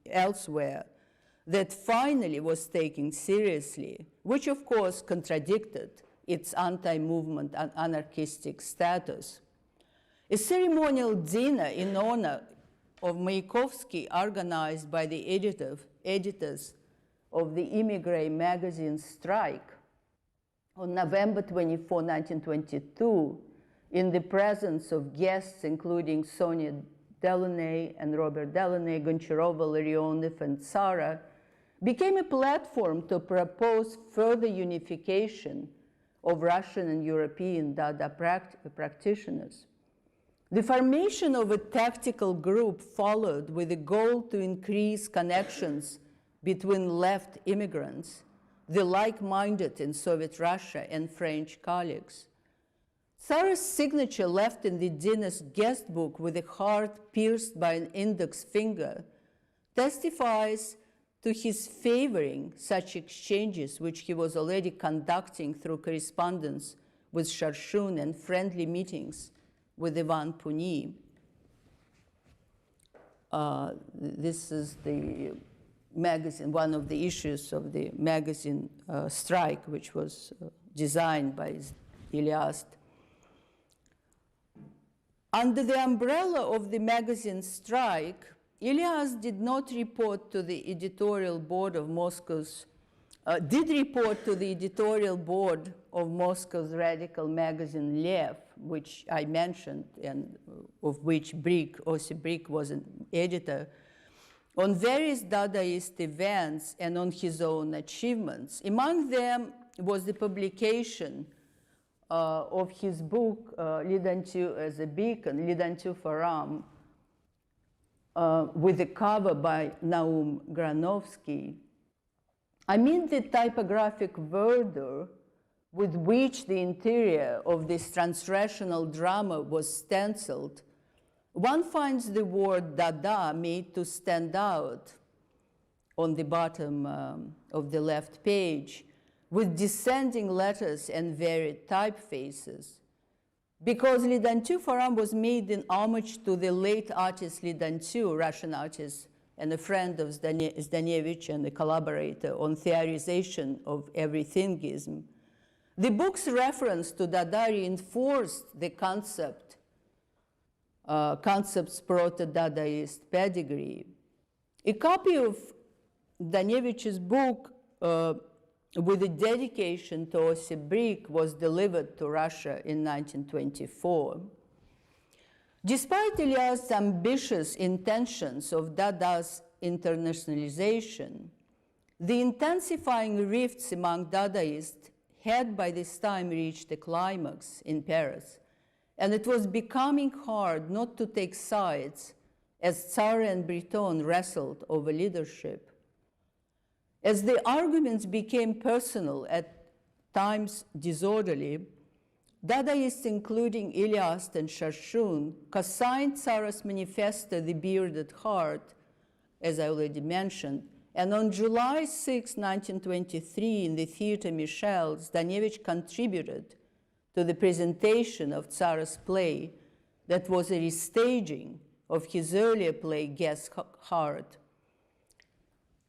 elsewhere that finally was taken seriously, which of course contradicted its anti-movement and anarchistic status. A ceremonial dinner in honor of Mayakovsky, organized by the editors of the Immigré magazine Strike on November 24, 1922, in the presence of guests including Sonia Delaunay and Robert Delaunay, Goncharova, Larionov, and Tsara, became a platform to propose further unification of Russian and European Dada practitioners. The formation of a tactical group followed with the goal to increase connections between left immigrants, the like-minded in Soviet Russia, and French colleagues. Tsara's signature left in the dinner's guest book with a heart pierced by an index finger testifies to his favoring such exchanges, which he was already conducting through correspondence with Charchoune and friendly meetings with Ivan Pougny. This is the magazine, one of the issues of the magazine Strike, which was designed by Iliazd. Under the umbrella of the magazine Strike, Iliazd did not report to the editorial board of Moscow's, did report to the editorial board of Moscow's radical magazine Lev, which I mentioned, and of which Osip Brik was an editor, on various Dadaist events and on his own achievements. Among them was the publication of his book, L'Identité as a Beacon, L'Identité forme, with a cover by Naum Granovsky. I mean the typographic verdure with which the interior of this transrational drama was stenciled. One finds the word Dada made to stand out on the bottom of the left page with descending letters and varied typefaces. Because L'Identité forme was made in homage to the late artist L'Identité, Russian artist, and a friend of Zdanevich and a collaborator on theorization of everythingism, the book's reference to Dada reinforced the concepts proto-Dadaist pedigree. A copy of Zdanevich's book with a dedication to Osip Brick, was delivered to Russia in 1924. Despite Iliazd's ambitious intentions of Dada's internationalization, the intensifying rifts among Dadaists had by this time reached a climax in Paris, and it was becoming hard not to take sides as Tsar and Breton wrestled over leadership. As the arguments became personal, at times disorderly, Dadaists, including Iliazd and Charchoune, co-signed Tsar's manifesto, The Bearded Heart, as I already mentioned, and on July 6, 1923, in the Theatre Michel, Zdanevich contributed to the presentation of Tsar's play that was a restaging of his earlier play, Guess Heart.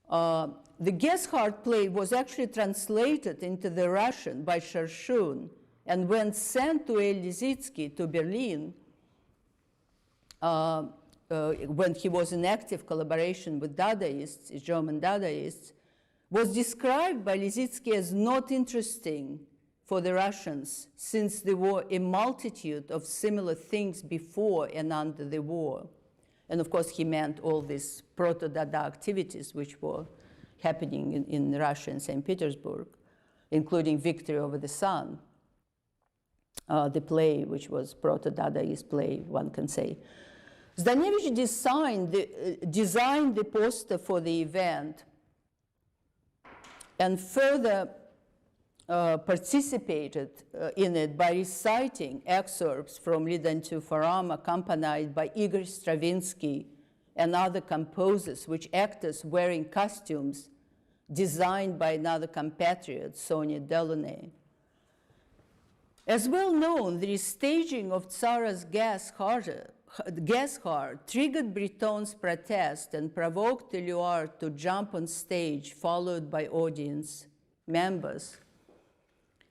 The Guess Heart play was actually translated into the Russian by Charchoune, and when sent to El Lissitzky to Berlin, when he was in active collaboration with Dadaists, German Dadaists, was described by Lissitzky as not interesting for the Russians, since there were a multitude of similar things before and under the war. And of course, he meant all these proto-Dada activities which were happening in Russia and St. Petersburg, including Victory Over the Sun, the play, which was proto-Dadaist play, one can say. Zdanevich designed the poster for the event and further participated in it by reciting excerpts from Lied to Forum, accompanied by Igor Stravinsky and other composers, with actors wearing costumes designed by another compatriot, Sonia Delaunay. As well known, the restaging of Tsar's Guess Heart triggered Breton's protest and provoked Éluard to jump on stage, followed by audience members.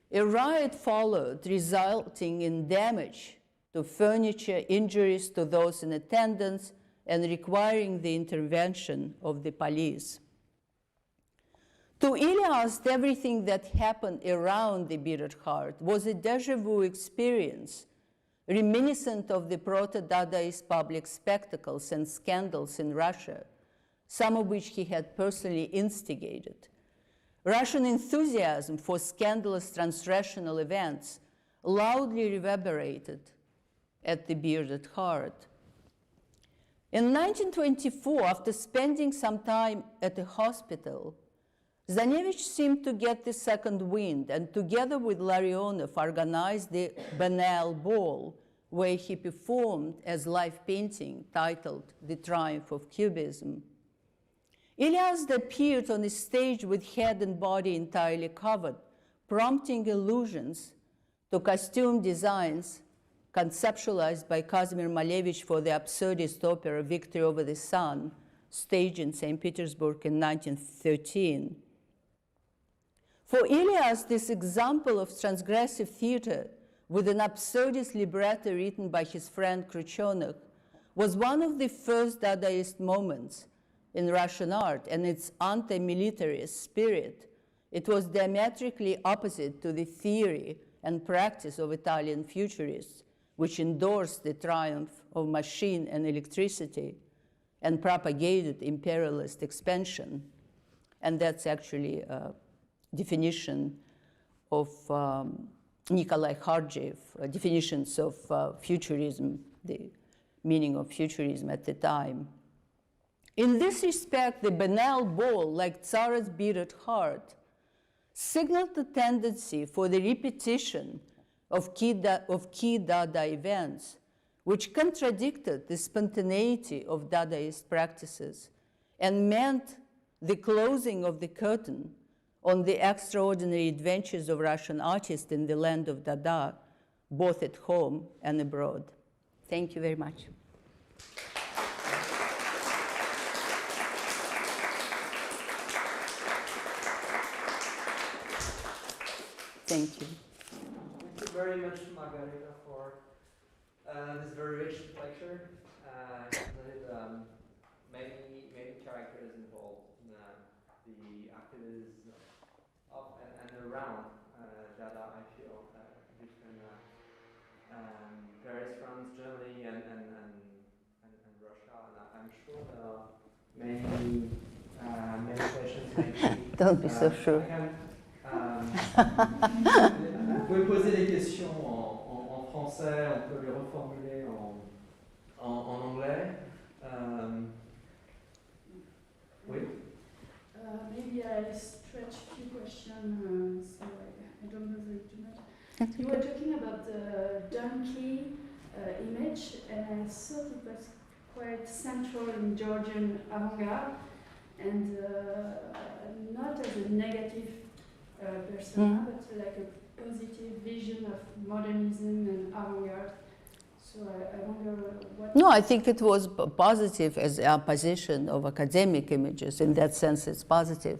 A riot followed, resulting in damage to furniture, injuries to those in attendance, and requiring the intervention of the police. To Iliazd, everything that happened around the Bearded Heart was a déjà vu experience, reminiscent of the proto-Dadaist public spectacles and scandals in Russia, some of which he had personally instigated. Russian enthusiasm for scandalous transrational events loudly reverberated at the Bearded Heart. In 1924, after spending some time at a hospital, Zdanevich seemed to get the second wind, and together with Larionov organized the Banal Ball, where he performed as live painting titled The Triumph of Cubism. Iliazd appeared on the stage with head and body entirely covered, prompting allusions to costume designs conceptualized by Kazimir Malevich for the absurdist opera Victory Over the Sun, staged in St. Petersburg in 1913. For Iliazd, this example of transgressive theater with an absurdist libretto written by his friend Khrushchev was one of the first Dadaist moments in Russian art, and its anti-militarist spirit. It was diametrically opposite to the theory and practice of Italian futurists, which endorsed the triumph of machine and electricity and propagated imperialist expansion. And that's actually a definition of Nikolai Khargev, definitions of futurism, the meaning of futurism at the time. In this respect, the Banal Ball, like Tsar's Bearded Heart, signaled the tendency for the repetition of key Dada events, which contradicted the spontaneity of Dadaist practices and meant the closing of the curtain on the extraordinary adventures of Russian artists in the land of Dada, both at home and abroad. Thank you very much. Thank you. Thank you very much, Margarita, for this very rich lecture. Many characters involved. The activism of and around Dada, I feel, between Paris, France, Germany, and Russia. And I'm sure there are many questions. Maybe, Don't be so sure. Vous pouvez poser des questions en français, on peut les reformuler en anglais. Oui. Maybe I stretch a few questions, so I don't know too much. You were talking about the donkey image, and I thought it was quite central in Georgian avant-garde, and not as a negative persona, but like a positive vision of modernism and avant-garde. So I wonder what... No, I think it was positive as opposition of academic images. In that sense, it's positive.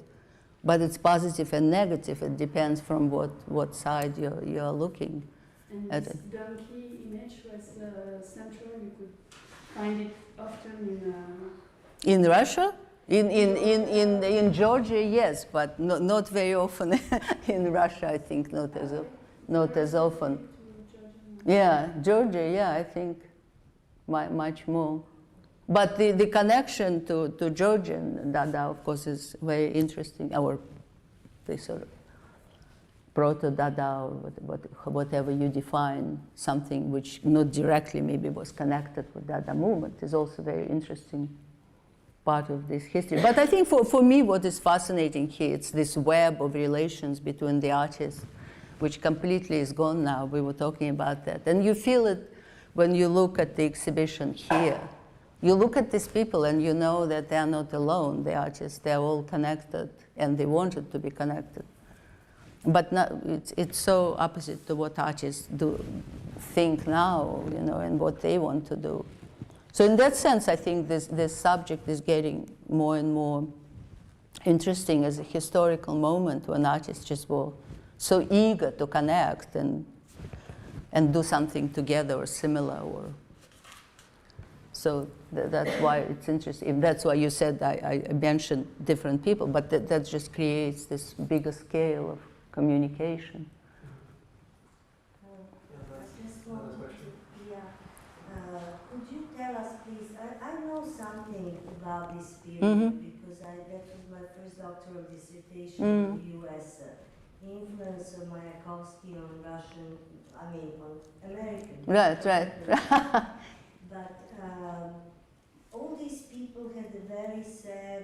But it's positive and negative. It depends from what side you're looking at. This donkey image was central. You could find it often in Russia? In Georgia, yes, but not very often. In Russia, I think not as often. Yeah, Georgia, yeah, I think much more. But the connection to Georgian Dada, of course, is very interesting. Or the sort of proto-Dada, or whatever you define, something which not directly maybe was connected with Dada movement, is also very interesting part of this history. But I think for me, what is fascinating here, it's this web of relations between the artists, which completely is gone now. We were talking about that. And you feel it when you look at the exhibition here. You look at these people and you know that they're not alone, the artists. They're all connected, and they wanted to be connected. But not, it's so opposite to what artists think now, you know, and what they want to do. So in that sense, I think this subject is getting more and more interesting as a historical moment when artists just were so eager to connect and do something together or similar. So that's why it's interesting. That's why you said I mentioned different people, but that just creates this bigger scale of communication. Could you tell us, please? I know something about this period because that was my first doctoral dissertation in the U.S. Influence of Mayakovsky on Russian, on American. Right. But all these people had a very sad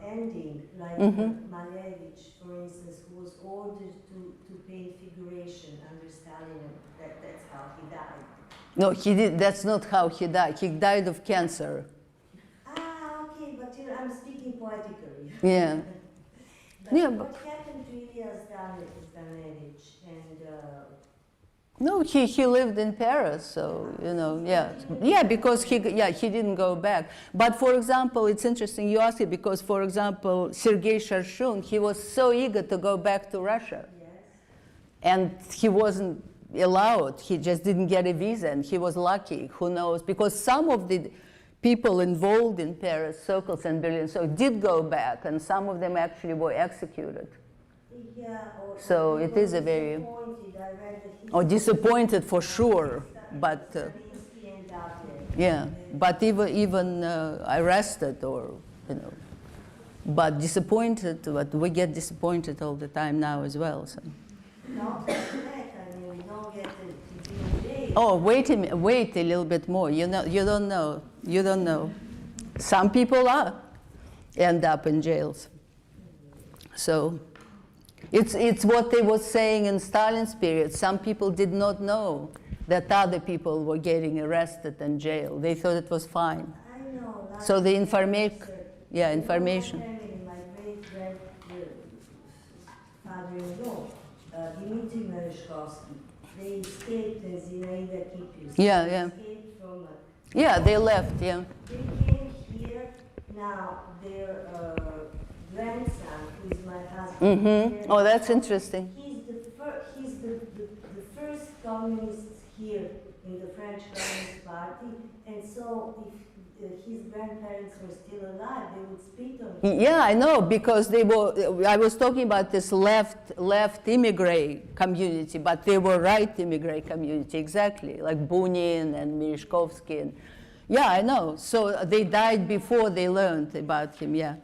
ending, like Malevich, for instance, who was ordered to paint figuration under Stalin. That's how he died. No, he did. That's not how he died. He died of cancer. Okay, but I'm speaking poetically. Yeah. What happened to Ilia Zdanevich? No, he lived in Paris, so, you know, yeah, because he didn't go back. But for example, it's interesting you ask it because, for example, Sergei Sharshun, he was so eager to go back to Russia, and he wasn't allowed. He just didn't get a visa, and he was lucky. Who knows? Because some of the people involved in Paris circles and Berlin, so did go back, and some of them actually were executed. So it is a very disappointed for sure, but but even arrested or but disappointed. But we get disappointed all the time now as well. So. Oh, wait a little bit more. You don't know. Some people end up in jails. So. It's what they were saying in Stalin's period. Some people did not know that other people were getting arrested and jailed. They thought it was fine. I know. So the information. My great-father-in-law, Dmitry Merezhkovsky, they escaped as Zinaida Kipius. They escaped from... they left, They came here. Now their grandson, who is my husband. Oh, that's interesting. He's the first communist here in the French Communist Party, and so if his grandparents were still alive, they would spit on him. Yeah, I know, because they were, I was talking about this left immigrant community, but they were right immigrant community, exactly, like Bunin and Merezhkovsky. And, yeah, I know. So they died before they learned about him, yeah.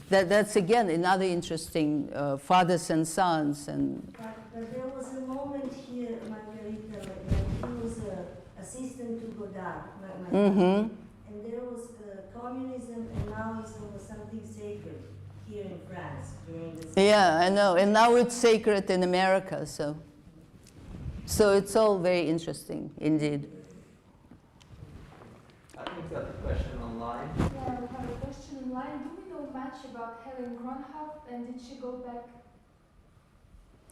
But that's, again, another interesting fathers and sons. But there was a moment here, Margarita, when he was assistant to Godard, my husband. And there was communism, and now it's something sacred here in France during this. Yeah, I know. And now it's sacred in America, so it's all very interesting, indeed. I think we have a question online. Yeah, we have a question online. Do we know much about Helen Gronhoff, and did she go back?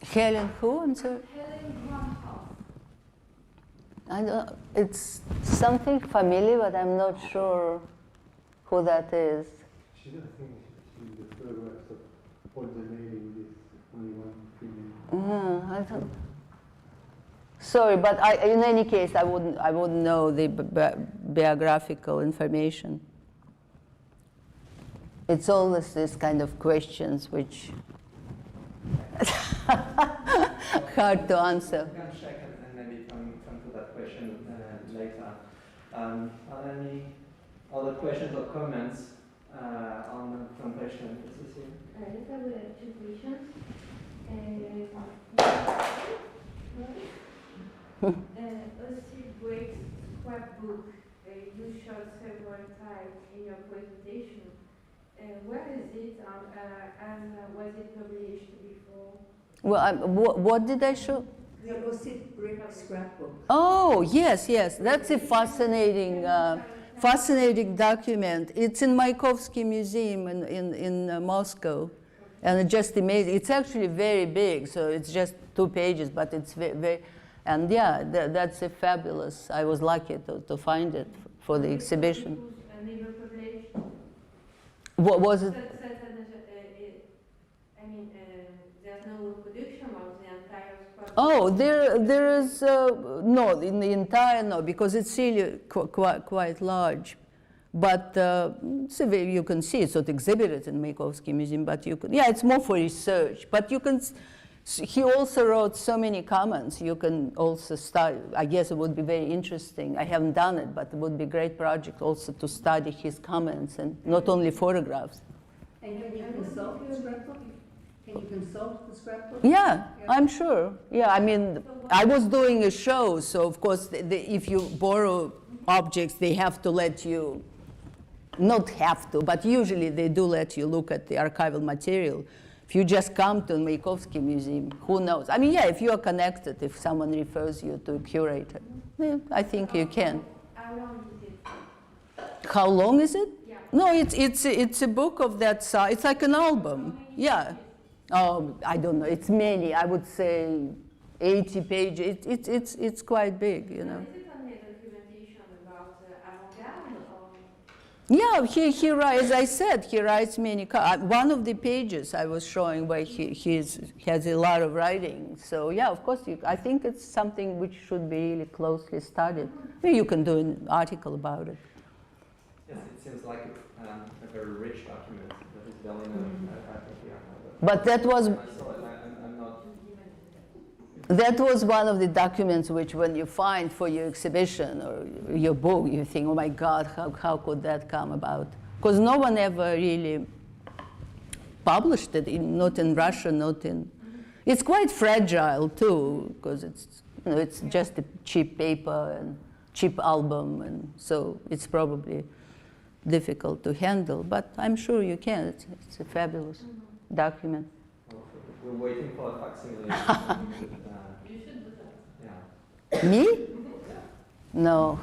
Helen who? I'm sorry. Helen Gronhoff. I don't. It's something familiar, but I'm not sure who that is. She's, I think, she's the third wife of Paul Zanelli, this only one female. I don't. Sorry, but in any case, I wouldn't know the biographical information. It's always this kind of questions which hard to answer. We can check and maybe come to that question later. Are there any other questions or comments on the presentation? Yes, I would have two questions. Aussi Break's scrapbook, you showed several times in your presentation. Where is it and was it published before? Well, what did I show? The Osip Brick scrapbook. Oh, yes. That's a fascinating, fascinating document. It's in Mayakovsky Museum in Moscow. And it's just amazing. It's actually very big, so it's just 2 pages, but it's very and yeah, that's a fabulous. I was lucky to find it for the exhibition. Never published? What was it? I mean, there's no reproduction of the entire scrapbook. Oh, there is, no, in the entire, no, because it's really quite large. But so you can see it's not exhibited in Mayakovsky Museum, but you could, yeah, it's more for research. But you can, he also wrote so many comments. You can also study, I guess it would be very interesting. I haven't done it, but it would be a great project also to study his comments and not only photographs. And can you consult the scrapbook? Can you consult the scrapbook? Yeah, I'm sure. Yeah, I mean, I was doing a show, so of course, if you borrow objects, they have to let you, not have to, but usually they do let you look at the archival material. If you just come to the Mayakovsky Museum, who knows? I mean, yeah, if you are connected, if someone refers you to a curator, yeah, I think you can. How long is it? How long is it? Yeah. No, it's a book of that size. It's like an album. Yeah. Oh, I don't know. It's many. I would say 80 pages. It's quite big, you know. Is it only a documentation about avant-garde or? Yeah, he writes, as I said, he writes many. One of the pages I was showing where he has a lot of writing. So yeah, of course, I think it's something which should be really closely studied. Maybe you can do an article about it. Yes, it seems like a very rich document that is Berliner. I think we are. But that was. I saw it. I'm not. That was one of the documents which, when you find for your exhibition or your book, you think, oh my God, how could that come about? Because no one ever really published it, not in Russia, not in. It's quite fragile too, because it's just a cheap paper and cheap album, and so it's probably difficult to handle. But I'm sure you can. It's a fabulous document. We're waiting for a facsimile. You should do that. Yeah. Me? No.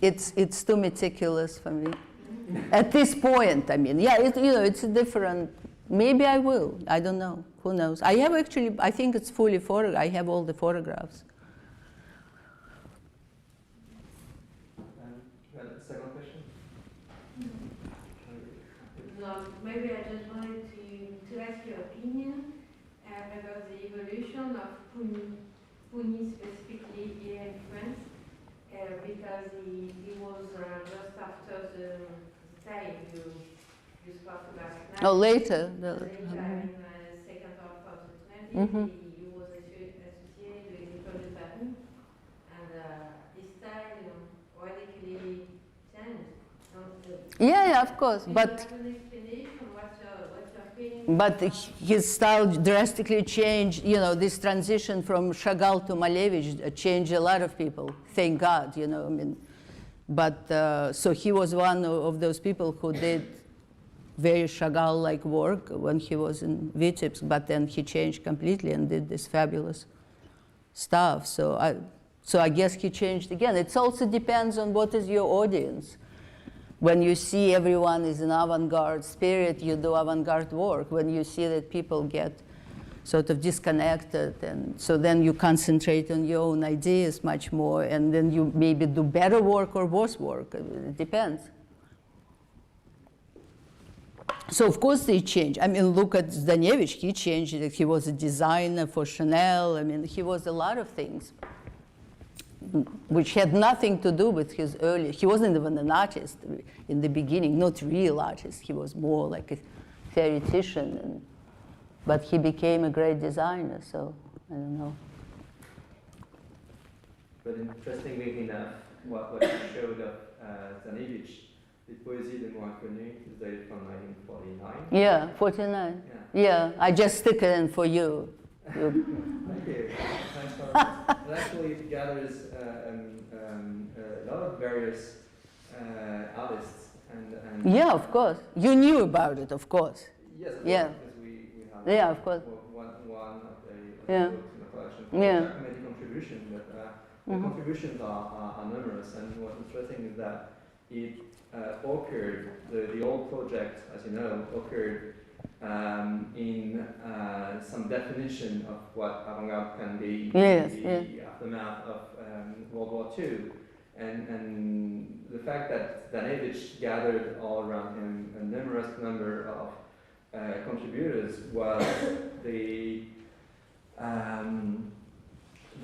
It's too meticulous for me. At this point, I mean, yeah, it's a different. Maybe I will. I don't know. Who knows? I have actually. I think it's fully photographed. I have all the photographs. Second question. No, maybe I just wanted to ask your opinion about the evolution of Pougny specifically here in France. because he was just after the time you spoke about now. Oh, later. Later, in the second half of the 20s, he was associated with École de Paris, and his style radically changed. Yeah, of course. Do But you have an explanation what you're feeling? But his style drastically changed. You know, this transition from Chagall to Malevich changed a lot of people. Thank God, you know. I mean, but so he was one of those people who did very Chagall-like work when he was in Vitebsk. But then he changed completely and did this fabulous stuff. So I guess he changed again. It also depends on what is your audience. When you see everyone is in avant-garde spirit, you do avant-garde work. When you see that people get sort of disconnected, and so then you concentrate on your own ideas much more, and then you maybe do better work or worse work. It depends. So of course they change. I mean, look at Zdanevich. He changed it. He was a designer for Chanel. I mean, he was a lot of things, which had nothing to do with his earlier. He wasn't even an artist in the beginning, not real artist. He was more like a theoretician, but he became a great designer, so I don't know. But interestingly enough, what you showed of Zdanevich, the Poésie des mots inconnus, is dated from 1949. Yeah, 49. Yeah, I just stick it in for you. Thank you. Thanks for that. It actually gathers a lot of various artists and Yeah, of course. You knew about it, of course. yes, Yeah. because we have Yeah, of course. one of the Yeah. books in the collection Yeah. documented contribution, but the contributions are numerous, and what's interesting is that it occurred, the old project, as you know, occurred in some definition of what avant-garde can be Yes, in the aftermath of World War II. And the fact that Zdanevich gathered all around him a numerous number of contributors was the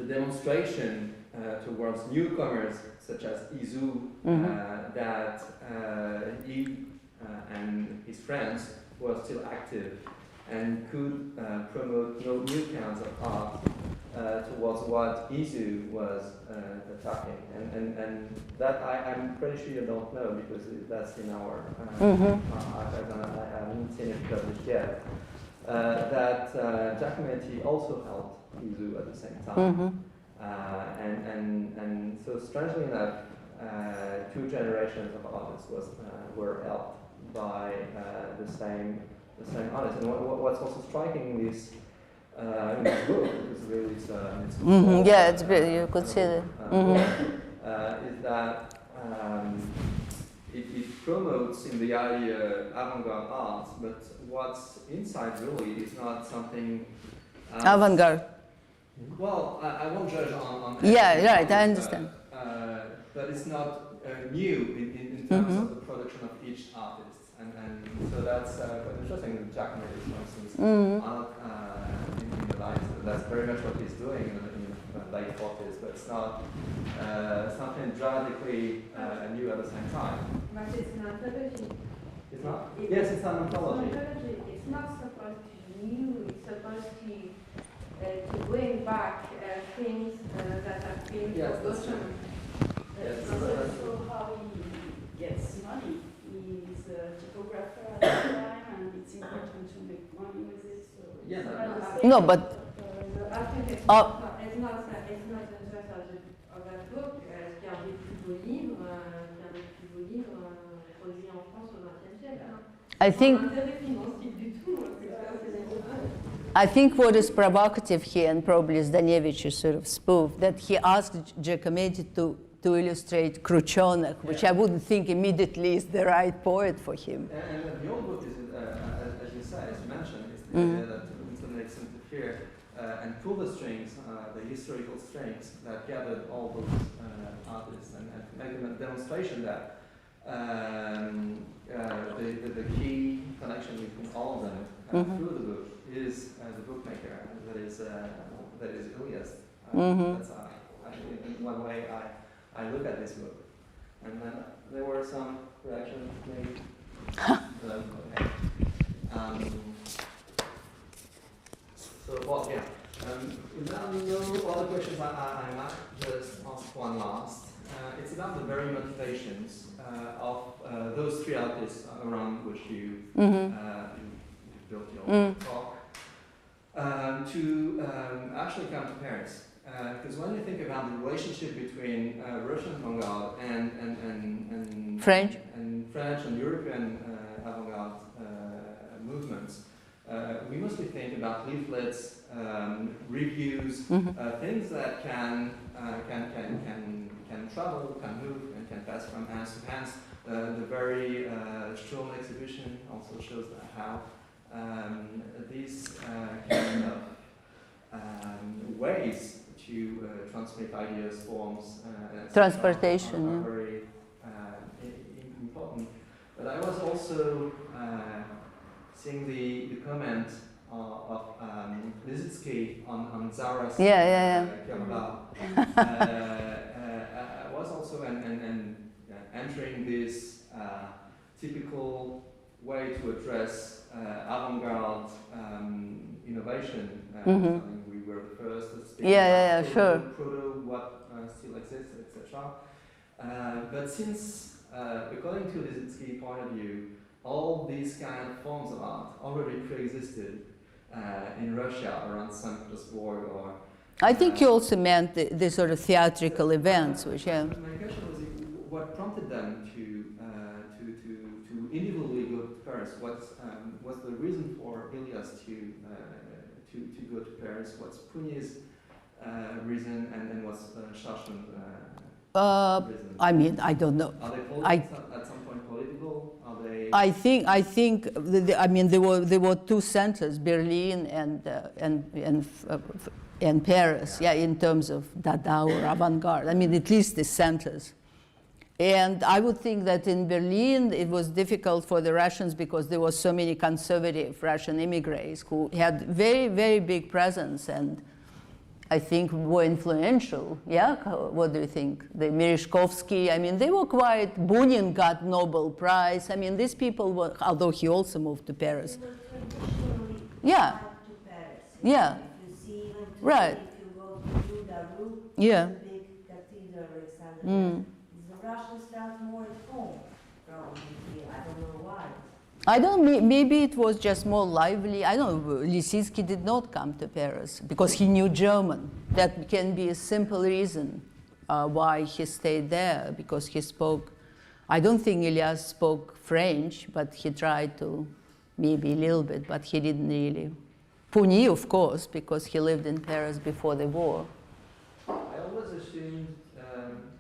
demonstration towards newcomers such as Izu that he and his friends were still active and could promote new kinds of art towards what Izu was attacking. And that I'm pretty sure you don't know because that's in our archives and I haven't seen it published yet. That Giacometti also helped Izu at the same time. And so strangely enough, two generations of artists were helped by the same artist. And what's also striking in this book, because really it's Yeah, it's good. You could see it. Is that it promotes in the idea avant-garde art, but what's inside really is not something Avant-garde. Well, I won't judge on Yeah, right, I understand. But it's not new in terms of the production of each artist. And so that's quite interesting with Giacometti, for instance, art in the light. That's very much what he's doing in the late 40s, but it's not something dramatically new at the same time. But it's an anthology. It's not? Yes, it's an anthology. It's not supposed to be new, it's supposed to bring back things that have been forgotten. Yes, That's also how he gets money. He's a typographer at the time, and it's important to make money with it. So Yeah, No, but I think it's not the interest of that book, qui est un des plus beaux livres, produits en France au XXe siècle. I think Intérêt financier du tout, I think what is provocative here, and probably Zdanevich is sort of spoof, that he asked Giacometti to illustrate Kruchonek, which I wouldn't think immediately is the right poet for him. And the old book is, as you said, as you mentioned, is the idea that intonates interfere and pull the strings, the historical strings that gathered all those artists, and to make them a demonstration that the key connection between all of them through the book is the bookmaker, that is Iliazd. That's in one way I look at this book. And then there were some reactions made. Okay. So, well, yeah. If there are no other questions, I might just ask one last. It's about the very motivations of those three artists around which you built your talk to actually come to Paris. Because when you think about the relationship between Russian avant-garde and French and European avant-garde movements, we mostly think about leaflets, reviews, things that can travel, can move, and can pass from hands to hands. The very Sturm exhibition also shows that how these kind of ways to transmit ideas, forms, transportation, are very important. But I was also seeing the comment of Lizitsky on Zara's Kerala. I was also entering this typical way to address avant-garde innovation. I mean, we were the first to speak about proto, what still exists, etc. But since, according to Lizitsky's point of view, all these kind of forms of art already pre-existed in Russia around St. Petersburg or... I think you also meant the sort of theatrical events, which My question was what prompted them to individually go to Paris? What's the reason for Iliazd to go to Paris? What's Pougny's reason, and what's Charchun's reason? I mean, I don't know. Are they at some point political? Are they? I think. I mean, there were two centers, Berlin and Paris. Yeah, in terms of Dada or avant-garde. I mean, at least the centers. And I would think that in Berlin it was difficult for the Russians because there were so many conservative Russian immigrants who had very, very big presence and I think were influential. Yeah, what do you think? The Merezhkovsky, I mean, they were quite, Bunin got Nobel Prize. I mean, these people were, although he also moved to Paris. They were traditionally Yeah. tied to Paris. Yeah. If you see even today, Right. if you go to Dada, Yeah. the big cathedral, Alexandria, the Russians felt more at home, probably here. I don't know why. I don't, maybe it was just more lively. I don't know, Lysitsky did not come to Paris because he knew German. That can be a simple reason why he stayed there, because he spoke, I don't think Iliazd spoke French, but he tried to, maybe a little bit, but he didn't really. Pougny, of course, because he lived in Paris before the war. I always assumed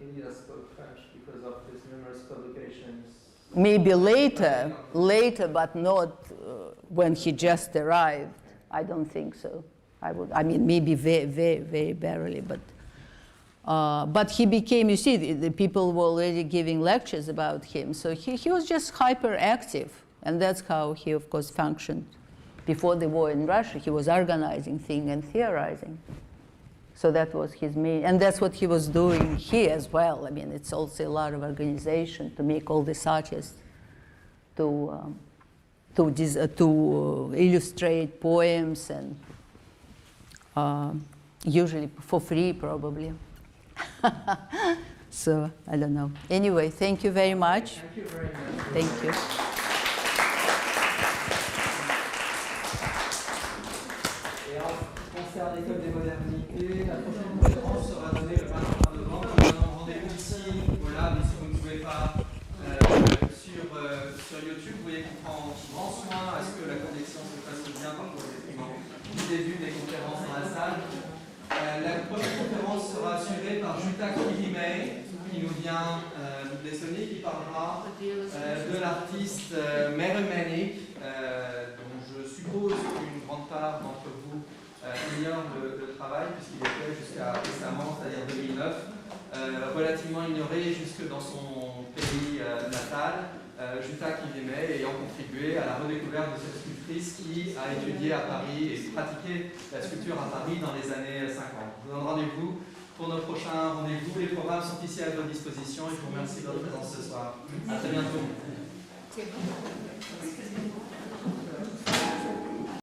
Iliazd spoke French because of his numerous publications. Maybe later, but not when he just arrived. I don't think so. I mean, maybe very, very, very barely, but he became, you see, the people were already giving lectures about him, so he was just hyperactive, and that's how he, of course, functioned. Before the war in Russia, he was organizing things and theorizing. So that was his main, and that's what he was doing here as well. I mean, it's also a lot of organization to make all these artists to illustrate poems and usually for free, probably. So I don't know. Anyway, thank you very much. Thank you very much. Thank you. Et en ce qui concerne l'École des modernités, la prochaine conférence sera donnée le 23 novembre. Maintenant, rendez-vous ici, voilà, mais si vous ne pouvez pas sur YouTube, vous voyez qu'on prend grand soin à ce que la connexion se fasse bien, parfois au début des conférences dans la salle. La prochaine conférence sera assurée par Jutta Killimay, qui nous vient d'Estonie, qui parlera de l'artiste Meremenik, dont je suppose qu'une grande part d'entre vous ignore le travail, puisqu'il était jusqu'à récemment, c'est-à-dire 2009, relativement ignoré jusque dans son pays natal. Jutta Killimay ayant contribué à la redécouverte de cette sculptrice qui a étudié à Paris et pratiqué la sculpture à Paris dans les années 50. Je vous donne rendez-vous pour nos prochains rendez-vous. Les programmes sont ici à votre disposition et je vous remercie de votre présence ce soir. À très bientôt.